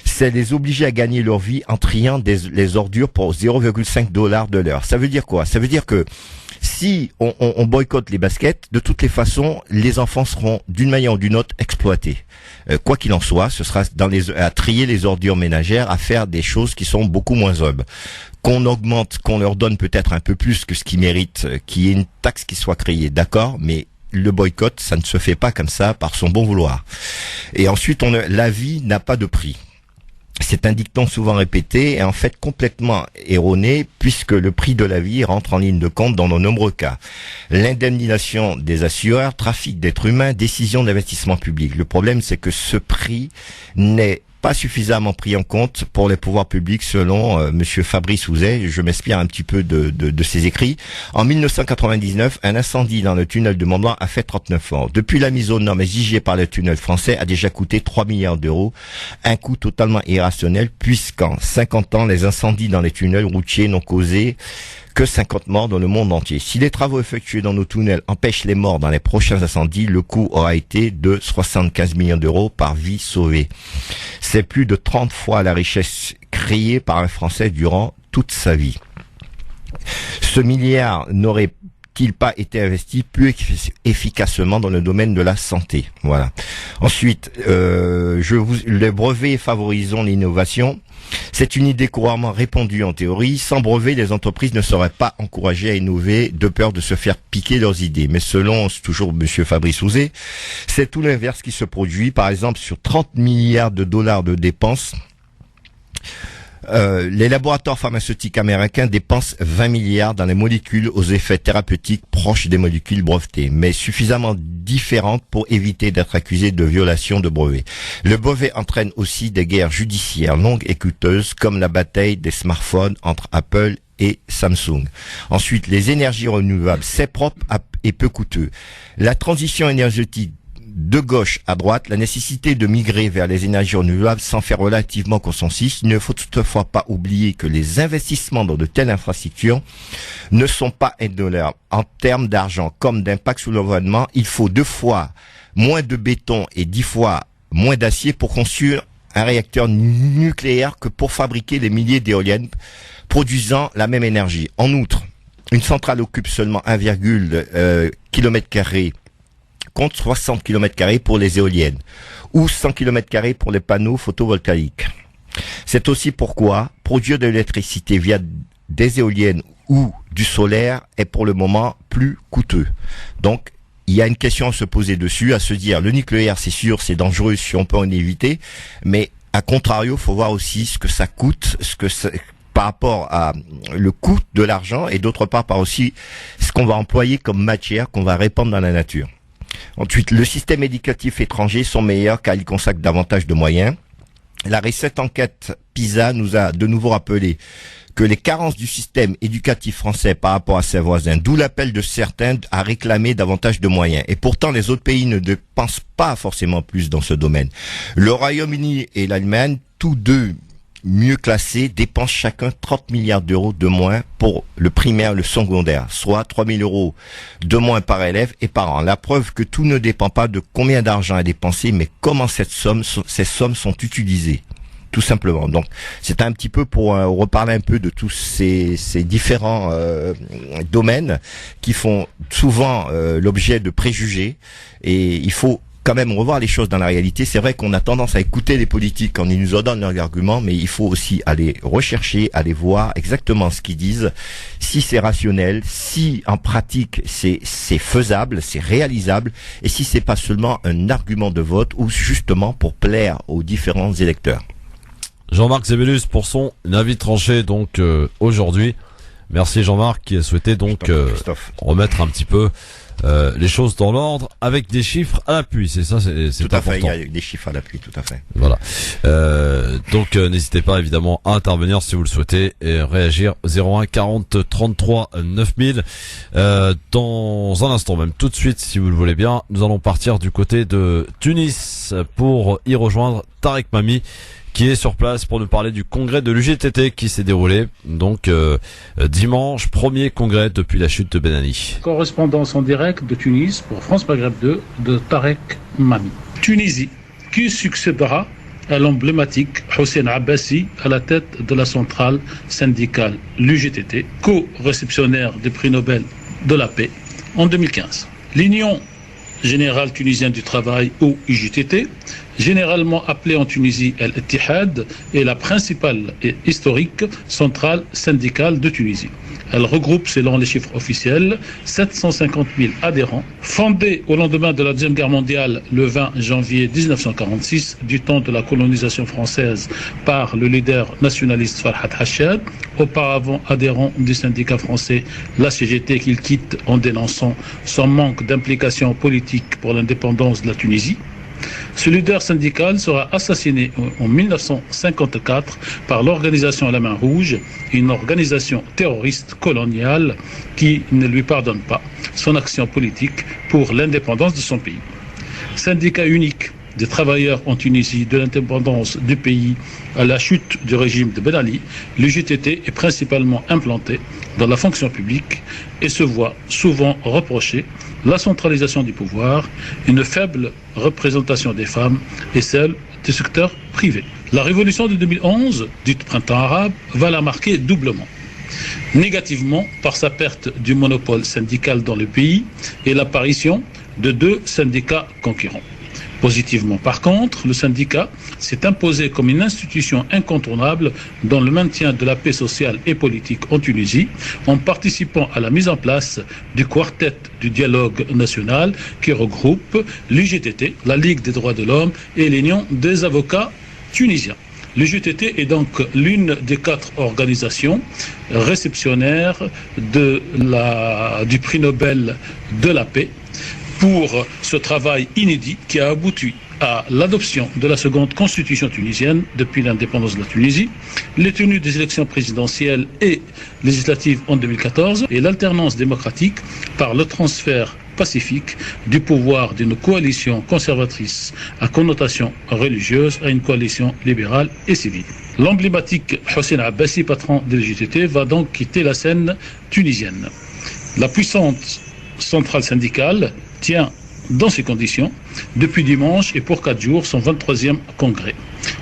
c'est les obliger à gagner leur vie en triant les ordures pour 0,5 $ de l'heure. Ça veut dire quoi? Ça veut dire que si on boycotte les baskets, de toutes les façons, les enfants seront d'une manière ou d'une autre exploités. Quoi qu'il en soit, ce sera à trier les ordures ménagères, à faire des choses qui sont beaucoup moins humbles. Qu'on augmente, qu'on leur donne peut-être un peu plus que ce qu'ils méritent, qu'il y ait une taxe qui soit créée, d'accord, mais le boycott, ça ne se fait pas comme ça par son bon vouloir. Et ensuite, la vie n'a pas de prix. C'est un dicton souvent répété et en fait complètement erroné puisque le prix de la vie rentre en ligne de compte dans de nombreux cas. L'indemnisation des assureurs, trafic d'êtres humains, décision d'investissement public. Le problème c'est que ce prix n'est pas suffisamment pris en compte pour les pouvoirs publics selon monsieur Fabrice Houzé. Je m'inspire un petit peu de ses écrits. En 1999, un incendie dans le tunnel de Mont-Blanc a fait 39 morts. Depuis, la mise aux normes exigée par le tunnel français a déjà coûté 3 milliards d'euros, un coût totalement irrationnel puisqu'en 50 ans, les incendies dans les tunnels routiers n'ont causé que 50 morts dans le monde entier. Si les travaux effectués dans nos tunnels empêchent les morts dans les prochains incendies, le coût aura été de 75 millions d'euros par vie sauvée. C'est plus de 30 fois la richesse créée par un Français durant toute sa vie. Ce milliard n'aurait-il pas été investi plus efficacement dans le domaine de la santé? Voilà. Ensuite, les brevets favorisant l'innovation. C'est une idée couramment répandue en théorie. Sans brevet, les entreprises ne seraient pas encouragées à innover de peur de se faire piquer leurs idées. Mais selon toujours monsieur Fabrice Houzé, c'est tout l'inverse qui se produit. Par exemple, sur 30 milliards de dollars de dépenses, les laboratoires pharmaceutiques américains dépensent 20 milliards dans les molécules aux effets thérapeutiques proches des molécules brevetées, mais suffisamment différentes pour éviter d'être accusés de violation de brevets. Le brevet entraîne aussi des guerres judiciaires longues et coûteuses, comme la bataille des smartphones entre Apple et Samsung. Ensuite, les énergies renouvelables, c'est propre et peu coûteux. La transition énergétique de gauche à droite, la nécessité de migrer vers les énergies renouvelables s'en fait relativement consensus. Il ne faut toutefois pas oublier que les investissements dans de telles infrastructures ne sont pas indolores. En termes d'argent comme d'impact sur l'environnement, il faut 2 fois moins de béton et 10 fois moins d'acier pour construire un réacteur nucléaire que pour fabriquer des milliers d'éoliennes produisant la même énergie. En outre, une centrale occupe seulement 1,1 km² contre 60 km² pour les éoliennes ou 100 km² pour les panneaux photovoltaïques. C'est aussi pourquoi produire de l'électricité via des éoliennes ou du solaire est pour le moment plus coûteux. Donc, il y a une question à se poser dessus, à se dire, le nucléaire, c'est sûr, c'est dangereux si on peut en éviter, mais à contrario, faut voir aussi ce que ça coûte, par rapport à le coût de l'argent et d'autre part par aussi ce qu'on va employer comme matière qu'on va répandre dans la nature. Ensuite, le système éducatif étranger sont meilleurs car ils consacrent davantage de moyens. La récente enquête PISA nous a de nouveau rappelé que les carences du système éducatif français par rapport à ses voisins, d'où l'appel de certains à réclamer davantage de moyens. Et pourtant, les autres pays ne dépensent pas forcément plus dans ce domaine. Le Royaume-Uni et l'Allemagne, tous deux mieux classés, dépensent chacun 30 milliards d'euros de moins pour le primaire, le secondaire, soit 3 000 euros de moins par élève et par an. La preuve que tout ne dépend pas de combien d'argent est dépensé, mais comment ces sommes sont utilisées. Tout simplement. Donc, c'est un petit peu pour reparler un peu de tous ces différents domaines qui font souvent l'objet de préjugés. Et il faut quand même revoir les choses dans la réalité. C'est vrai qu'on a tendance à écouter les politiques quand ils nous donnent leurs arguments, mais il faut aussi aller rechercher, aller voir exactement ce qu'ils disent, si c'est rationnel, si en pratique c'est faisable, c'est réalisable, et si c'est pas seulement un argument de vote ou justement pour plaire aux différents électeurs. Jean-Marc Zébulus pour son avis tranché donc aujourd'hui. Merci Jean-Marc qui a souhaité donc remettre un petit peu les choses dans l'ordre avec des chiffres à l'appui. C'est ça, c'est tout à important. fait. Il y a des chiffres à l'appui, tout à fait. Voilà. Donc n'hésitez pas évidemment à intervenir si vous le souhaitez et réagir 01 40 33 9000. Dans un instant même, tout de suite si vous le voulez bien, nous allons partir du côté de Tunis pour y rejoindre Tarek Mami, qui est sur place pour nous parler du congrès de l'UGTT qui s'est déroulé donc dimanche, premier congrès depuis la chute de Ben Ali. Correspondance en direct de Tunis pour France Maghreb 2 de Tarek Mami. Tunisie, qui succédera à l'emblématique Hossein Abbassi à la tête de la centrale syndicale l'UGTT, co-réceptionnaire des prix Nobel de la paix en 2015. L'Union générale tunisienne du travail ou UGTT, généralement appelée en Tunisie Al-Ittihad, est la principale et historique centrale syndicale de Tunisie. Elle regroupe, selon les chiffres officiels, 750 000 adhérents. Fondée au lendemain de la Deuxième Guerre mondiale, le 20 janvier 1946, du temps de la colonisation française par le leader nationaliste Farhat Hachad, auparavant adhérent du syndicat français, la CGT, qu'il quitte en dénonçant son manque d'implication politique pour l'indépendance de la Tunisie. Ce leader syndical sera assassiné en 1954 par l'organisation à la main rouge, une organisation terroriste coloniale qui ne lui pardonne pas son action politique pour l'indépendance de son pays. Syndicat unique des travailleurs en Tunisie de l'indépendance du pays à la chute du régime de Ben Ali, l'UGTT est principalement implanté dans la fonction publique et se voit souvent reprocher la centralisation du pouvoir, une faible représentation des femmes et celle du secteur privé. La révolution de 2011, dite printemps arabe, va la marquer doublement. Négativement par sa perte du monopole syndical dans le pays et l'apparition de deux syndicats concurrents. Positivement, par contre, le syndicat s'est imposé comme une institution incontournable dans le maintien de la paix sociale et politique en Tunisie, en participant à la mise en place du quartet du dialogue national qui regroupe l'UGTT, la Ligue des droits de l'homme et l'Union des avocats tunisiens. L'UGTT est donc l'une des 4 organisations réceptionnaires du prix Nobel de la paix pour ce travail inédit qui a abouti à l'adoption de la seconde constitution tunisienne depuis l'indépendance de la Tunisie, les tenues des élections présidentielles et législatives en 2014 et l'alternance démocratique par le transfert pacifique du pouvoir d'une coalition conservatrice à connotation religieuse à une coalition libérale et civile. L'emblématique Hossein Abbassi, patron de l'UGTT, va donc quitter la scène tunisienne. La puissante centrale syndicale tient dans ces conditions depuis dimanche et pour 4 jours son 23e congrès.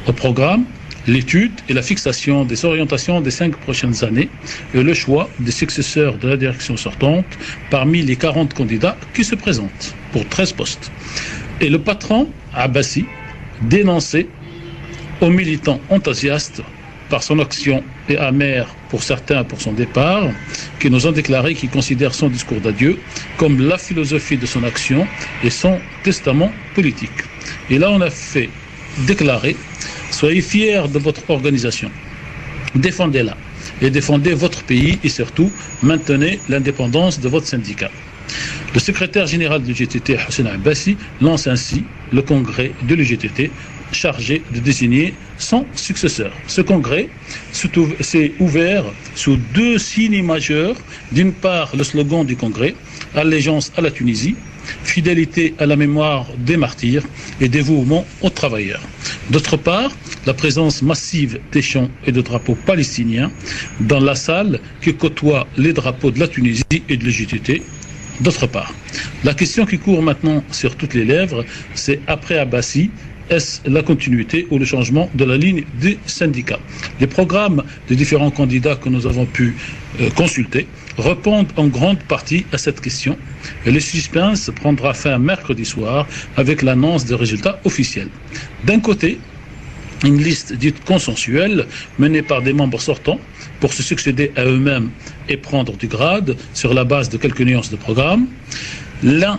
Au programme, l'étude et la fixation des orientations des 5 prochaines années et le choix des successeurs de la direction sortante parmi les 40 candidats qui se présentent pour 13 postes. Et le patron, Abbasi, dénonçait aux militants enthousiastes par son action et amer pour certains pour son départ, qui nous ont déclaré qu'ils considèrent son discours d'adieu comme la philosophie de son action et son testament politique. Et là, on a fait déclarer: soyez fiers de votre organisation, défendez-la et défendez votre pays et surtout maintenez l'indépendance de votre syndicat. Le secrétaire général de l'UGTT, Hossein Abbasi, lance ainsi le congrès de l'UGTT chargé de désigner son successeur. Ce congrès s'est ouvert sous 2 signes majeurs. D'une part, le slogan du congrès, allégeance à la Tunisie, fidélité à la mémoire des martyrs et dévouement aux travailleurs. D'autre part, la présence massive des chants et de drapeaux palestiniens dans la salle qui côtoie les drapeaux de la Tunisie et de l'UGTT. D'autre part, la question qui court maintenant sur toutes les lèvres, c'est après Abbasi, est-ce la continuité ou le changement de la ligne des syndicats? Les programmes des différents candidats que nous avons pu consulter répondent en grande partie à cette question et le suspense prendra fin mercredi soir avec l'annonce des résultats officiels. D'un côté, une liste dite consensuelle menée par des membres sortants pour se succéder à eux-mêmes et prendre du grade sur la base de quelques nuances de programme. L'un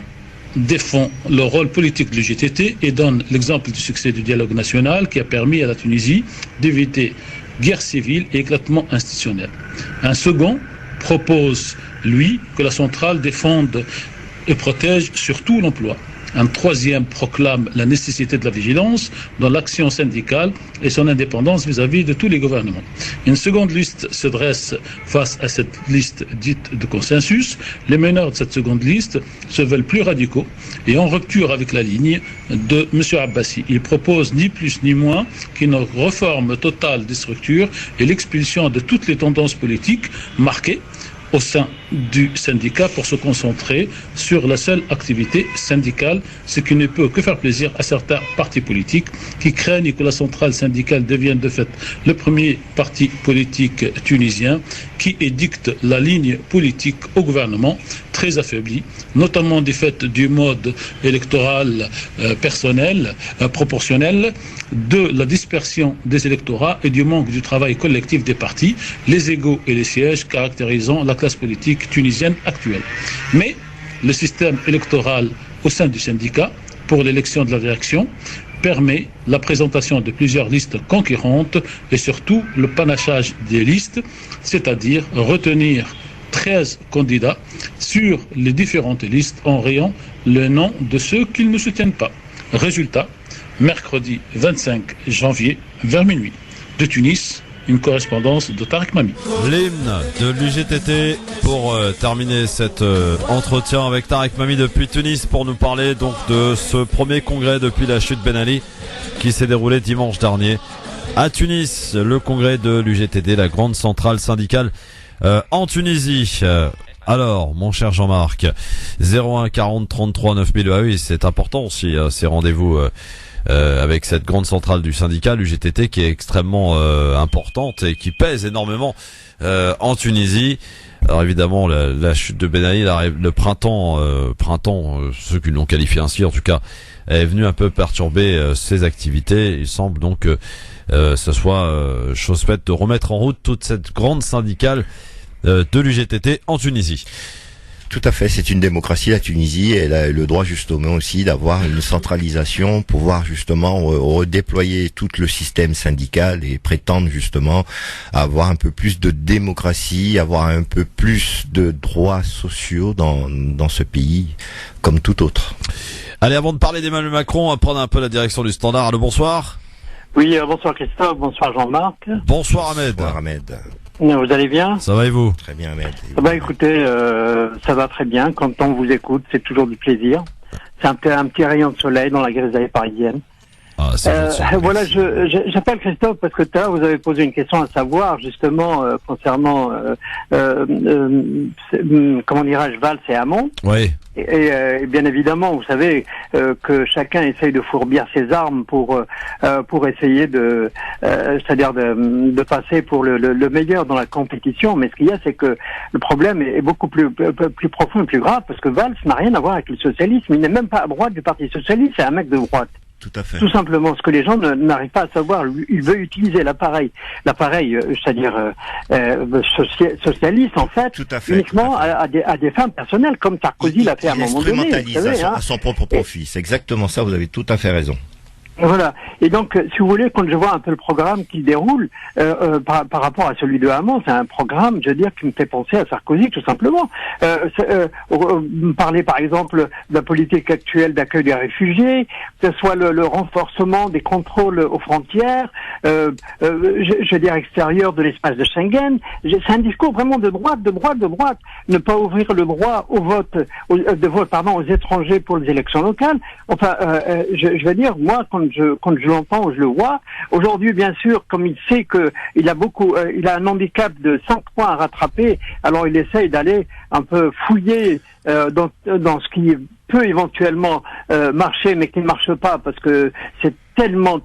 défend le rôle politique de l'UGTT et donne l'exemple du succès du dialogue national qui a permis à la Tunisie d'éviter guerre civile et éclatement institutionnel. Un second propose, lui, que la centrale défende et protège surtout l'emploi. Un troisième proclame la nécessité de la vigilance dans l'action syndicale et son indépendance vis-à-vis de tous les gouvernements. Une seconde liste se dresse face à cette liste dite de consensus. Les meneurs de cette seconde liste se veulent plus radicaux et en rupture avec la ligne de M. Abbasi. Ils proposent ni plus ni moins qu'une réforme totale des structures et l'expulsion de toutes les tendances politiques marquées au sein du syndicat pour se concentrer sur la seule activité syndicale, ce qui ne peut que faire plaisir à certains partis politiques qui craignent que la centrale syndicale devienne de fait le premier parti politique tunisien qui édicte la ligne politique au gouvernement, très affaibli, notamment du fait du mode électoral personnel, proportionnel, de la dispersion des électorats et du manque du travail collectif des partis, les égos et les sièges caractérisant la classe politique tunisienne actuelle. Mais le système électoral au sein du syndicat pour l'élection de la direction permet la présentation de plusieurs listes conquérantes et surtout le panachage des listes, c'est-à-dire retenir 13 candidats sur les différentes listes en rayant le nom de ceux qu'ils ne soutiennent pas. Résultat, mercredi 25 janvier vers minuit. De Tunis, une correspondance de Tarek Mami. L'hymne de l'UGTT pour terminer cet entretien avec Tarek Mami depuis Tunis pour nous parler donc de ce premier congrès depuis la chute Ben Ali qui s'est déroulé dimanche dernier à Tunis. Le congrès de l'UGTT, la grande centrale syndicale en Tunisie. Alors, mon cher Jean-Marc, 01 40 33 9000. Ah oui, c'est important aussi ces rendez-vous avec cette grande centrale du syndicat, l'UGTT, qui est extrêmement importante et qui pèse énormément en Tunisie. Alors évidemment, la chute de Ben Ali, le printemps, ceux qui l'ont qualifié ainsi en tout cas, est venu un peu perturber ses activités. Il semble donc que ce soit chose faite de remettre en route toute cette grande syndicale de l'UGTT en Tunisie. Tout à fait, c'est une démocratie la Tunisie, et elle a le droit justement aussi d'avoir une centralisation, pouvoir justement redéployer tout le système syndical et prétendre justement avoir un peu plus de démocratie, avoir un peu plus de droits sociaux dans ce pays comme tout autre. Allez, avant de parler d'Emmanuel Macron, on va prendre un peu la direction du Standard. Allô, bonsoir. Oui, bonsoir Christophe, bonsoir Jean-Marc. Bonsoir Ahmed. Bonsoir Ahmed. Vous allez bien? Ça va et vous? Très bien Ahmed. Écoutez, ça va très bien. Quand on vous écoute, c'est toujours du plaisir. C'est un petit rayon de soleil dans la grisaille parisienne. Ah, c'est gentil. Voilà, j'appelle Christophe parce que tout à l'heure vous avez posé une question à savoir justement concernant comment dirais-je, Valls et Hamon. Oui. Et bien évidemment, vous savez que chacun essaye de fourbir ses armes pour essayer c'est-à-dire de passer pour le meilleur dans la compétition. Mais ce qu'il y a, c'est que le problème est beaucoup plus profond et plus grave parce que Valls n'a rien à voir avec le socialisme. Il n'est même pas à droite du Parti socialiste. C'est un mec de droite. Tout à fait. Tout simplement, ce que les gens n'arrivent pas à savoir. Il veut utiliser l'appareil, c'est-à-dire socialiste en fait, uniquement à des fins personnelles, comme Sarkozy l'a fait à un moment donné. Il instrumentalise à son propre profit. C'est exactement ça. Vous avez tout à fait raison. Voilà. Et donc, si vous voulez, quand je vois un peu le programme qui déroule par rapport à celui de Hamon, c'est un programme, je veux dire, qui me fait penser à Sarkozy, tout simplement. Parler, par exemple, de la politique actuelle d'accueil des réfugiés, que ce soit le renforcement des contrôles aux frontières, je veux dire, extérieur de l'espace de Schengen. C'est un discours vraiment de droite. Ne pas ouvrir le droit au vote, aux étrangers pour les élections locales. Enfin, je veux dire, moi, quand je l'entends ou je le vois, aujourd'hui, bien sûr, comme il sait que il a un handicap de 5 points à rattraper, alors il essaye d'aller un peu fouiller dans ce qui peut éventuellement marcher, mais qui ne marche pas, parce que c'est tellement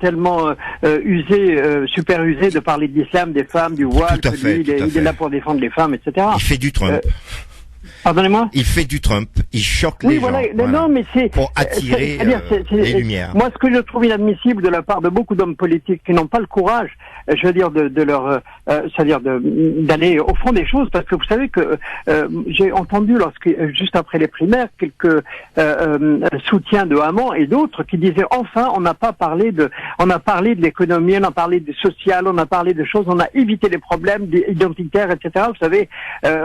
super usé de parler de l'islam, des femmes, du voile, il est là pour défendre les femmes, etc. Il fait du Trump. Pardonnez-moi. Il fait du Trump, il choque les gens. Non, mais c'est pour attirer les lumières. Moi, ce que je trouve inadmissible de la part de beaucoup d'hommes politiques qui n'ont pas le courage, je veux dire, c'est-à-dire d'aller au fond des choses, parce que vous savez que j'ai entendu juste après les primaires quelques soutiens de Hamon et d'autres qui disaient enfin on a parlé de l'économie, on a parlé du social, on a parlé de choses, on a évité les problèmes identitaires, etc. Vous savez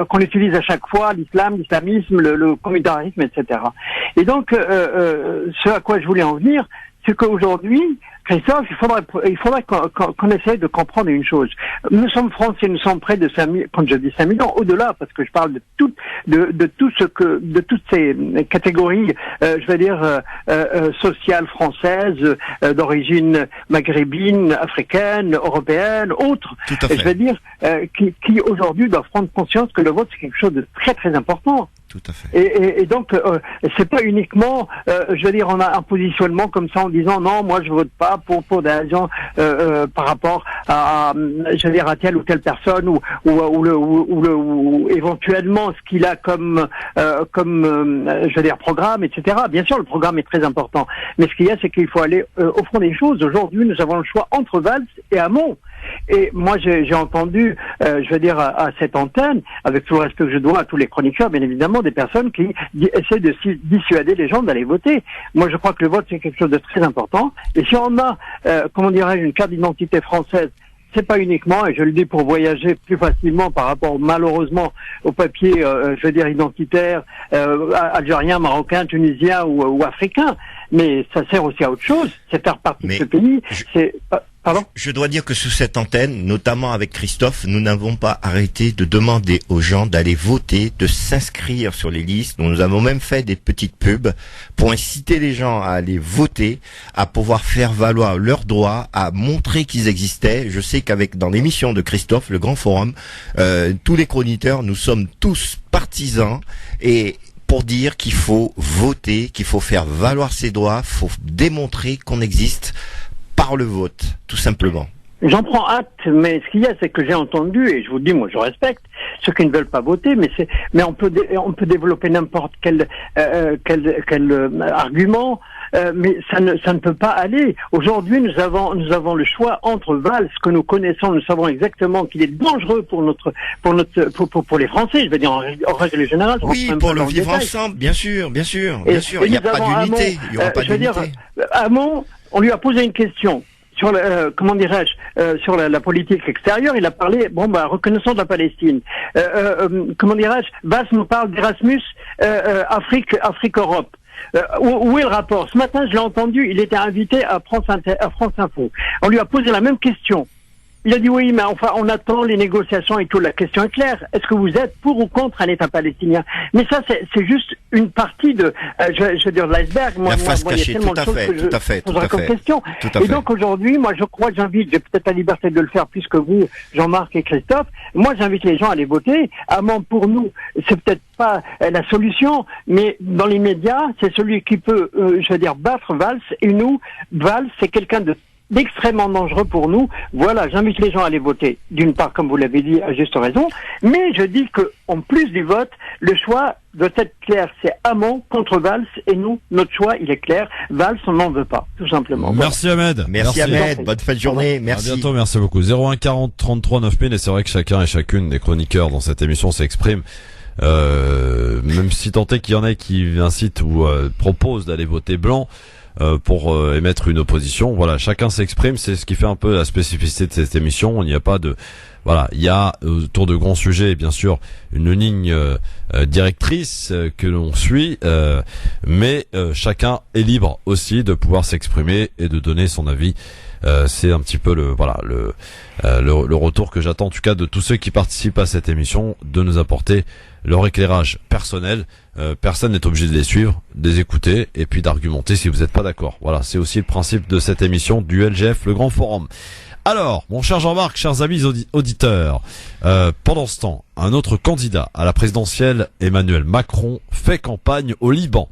qu'on utilise à chaque fois l'islamisme, le communautarisme, etc. Et donc, ce à quoi je voulais en venir, c'est qu'aujourd'hui, Christophe, il faudrait qu'on essaye de comprendre une chose. Nous sommes français, nous sommes près de 5 000, quand je dis 5 millions, au-delà, parce que je parle de toutes ces catégories, je vais dire, sociales françaises, d'origine maghrébine, africaine, européenne, autres. Je vais dire, qui aujourd'hui doivent prendre conscience que le vote c'est quelque chose de très très important. Tout à fait. Et donc, c'est pas uniquement, je veux dire, on a un positionnement comme ça en disant non, moi je vote pas pour des raisons par rapport à, je veux dire, à telle ou telle personne ou éventuellement ce qu'il a comme je veux dire, programme, etc. Bien sûr, le programme est très important, mais ce qu'il y a, c'est qu'il faut aller au fond des choses. Aujourd'hui, nous avons le choix entre Valls et Hamon. Et moi, j'ai entendu, je veux dire, à cette antenne, avec tout le respect que je dois à tous les chroniqueurs, bien évidemment, des personnes qui essaient de dissuader les gens d'aller voter. Moi, je crois que le vote, c'est quelque chose de très important. Et si on a, comment dirais-je, une carte d'identité française, c'est pas uniquement, et je le dis pour voyager plus facilement par rapport malheureusement aux papiers, je veux dire, identitaires, algériens, marocains, tunisiens ou africains, mais ça sert aussi à autre chose, c'est faire partie de ce pays, Pardon ? Je dois dire que sous cette antenne, notamment avec Christophe, nous n'avons pas arrêté de demander aux gens d'aller voter, de s'inscrire sur les listes. Nous avons même fait des petites pubs pour inciter les gens à aller voter, à pouvoir faire valoir leurs droits, à montrer qu'ils existaient. Je sais dans l'émission de Christophe, le Grand Forum, tous les chroniqueurs, nous sommes tous partisans et pour dire qu'il faut voter, qu'il faut faire valoir ses droits, faut démontrer qu'on existe par le vote, tout simplement. J'en prends acte, mais ce qu'il y a, c'est que j'ai entendu, et je vous dis, moi, je respecte ceux qui ne veulent pas voter, mais on peut développer n'importe quel argument, mais ça ne peut pas aller. Aujourd'hui, nous avons le choix entre Valls, que nous connaissons, nous savons exactement qu'il est dangereux pour les Français, je veux dire, en règle générale. Oui, pour le vivre ensemble, bien sûr. Il n'y a pas d'unité. Il n'y aura pas d'unité. Hamon, on lui a posé une question sur comment dirais-je, sur la politique extérieure. Il a parlé, reconnaissance de la Palestine. Comment dirais-je, Valls nous parle d'Erasmus, Afrique-Europe. Où est le rapport? Ce matin, je l'ai entendu, il était invité à France Info. On lui a posé la même question. Il a dit oui, mais enfin, on attend les négociations et tout. La question est claire. Est-ce que vous êtes pour ou contre un État palestinien? Mais ça, c'est juste une partie de, je veux dire, de l'iceberg. La face cachée, tout à fait. Question. Et donc aujourd'hui, moi, je crois, j'invite, j'ai peut-être la liberté de le faire plus que vous, Jean-Marc et Christophe. Moi, j'invite les gens à aller voter. Pour nous, c'est peut-être pas la solution, mais dans les médias, c'est celui qui peut, je veux dire, battre Valls. Et nous, Valls, c'est quelqu'un d'extrêmement dangereux pour nous. Voilà, j'invite les gens à aller voter. D'une part, comme vous l'avez dit, à juste raison. Mais je dis que, en plus du vote, le choix doit être clair. C'est Hamon contre Valls. Et nous, notre choix, il est clair. Valls, on n'en veut pas, tout simplement. Merci Ahmed. Merci Ahmed. Bonne fin de journée. Merci. À bientôt. Merci beaucoup. 01 40 33 9000. Et c'est vrai que chacun et chacune des chroniqueurs dans cette émission s'exprime. Même si tant est qu'il y en a qui incitent ou proposent d'aller voter blanc pour émettre une opposition, voilà, chacun s'exprime, c'est ce qui fait un peu la spécificité de cette émission. Il n'y a pas de, voilà, il y a autour de grands sujets, bien sûr, une ligne directrice que l'on suit, mais chacun est libre aussi de pouvoir s'exprimer et de donner son avis. C'est un petit peu le retour que j'attends en tout cas de tous ceux qui participent à cette émission, de nous apporter leur éclairage personnel. Personne n'est obligé de les suivre, de les écouter et puis d'argumenter si vous n'êtes pas d'accord. Voilà, c'est aussi le principe de cette émission du LGF, le Grand Forum. Alors, mon cher Jean-Marc, chers amis auditeurs, pendant ce temps, un autre candidat à la présidentielle, Emmanuel Macron, fait campagne au Liban.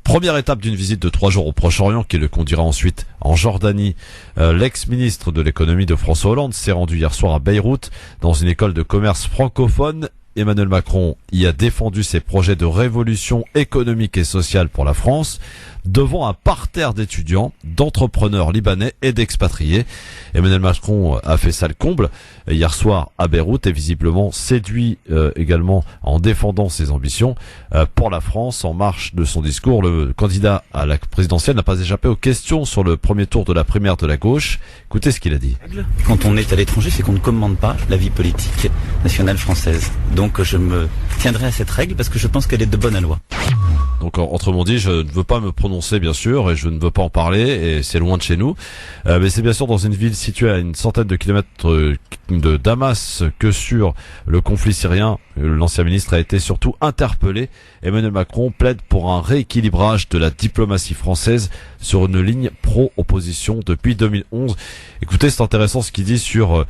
Première étape d'une visite de 3 jours au Proche-Orient qui le conduira ensuite en Jordanie. L'ex-ministre de l'économie de François Hollande s'est rendu hier soir à Beyrouth dans une école de commerce francophone. Emmanuel Macron y a défendu ses projets de révolution économique et sociale pour la France devant un parterre d'étudiants, d'entrepreneurs libanais et d'expatriés. Emmanuel Macron a fait ça le comble hier soir à Beyrouth et visiblement séduit également en défendant ses ambitions pour la France. En marche de son discours, le candidat à la présidentielle n'a pas échappé aux questions sur le premier tour de la primaire de la gauche. Écoutez ce qu'il a dit. Quand on est à l'étranger, c'est qu'on ne commande pas la vie politique nationale française. Donc je me tiendrai à cette règle parce que je pense qu'elle est de bonne loi. Donc autrement dit, je ne veux pas me prononcer bien sûr et je ne veux pas en parler et c'est loin de chez nous. Mais c'est bien sûr dans une ville située à une centaine de kilomètres de Damas que sur le conflit syrien, l'ancien ministre a été surtout interpellé. Emmanuel Macron plaide pour un rééquilibrage de la diplomatie française sur une ligne pro-opposition depuis 2011. Écoutez, c'est intéressant ce qu'il dit sur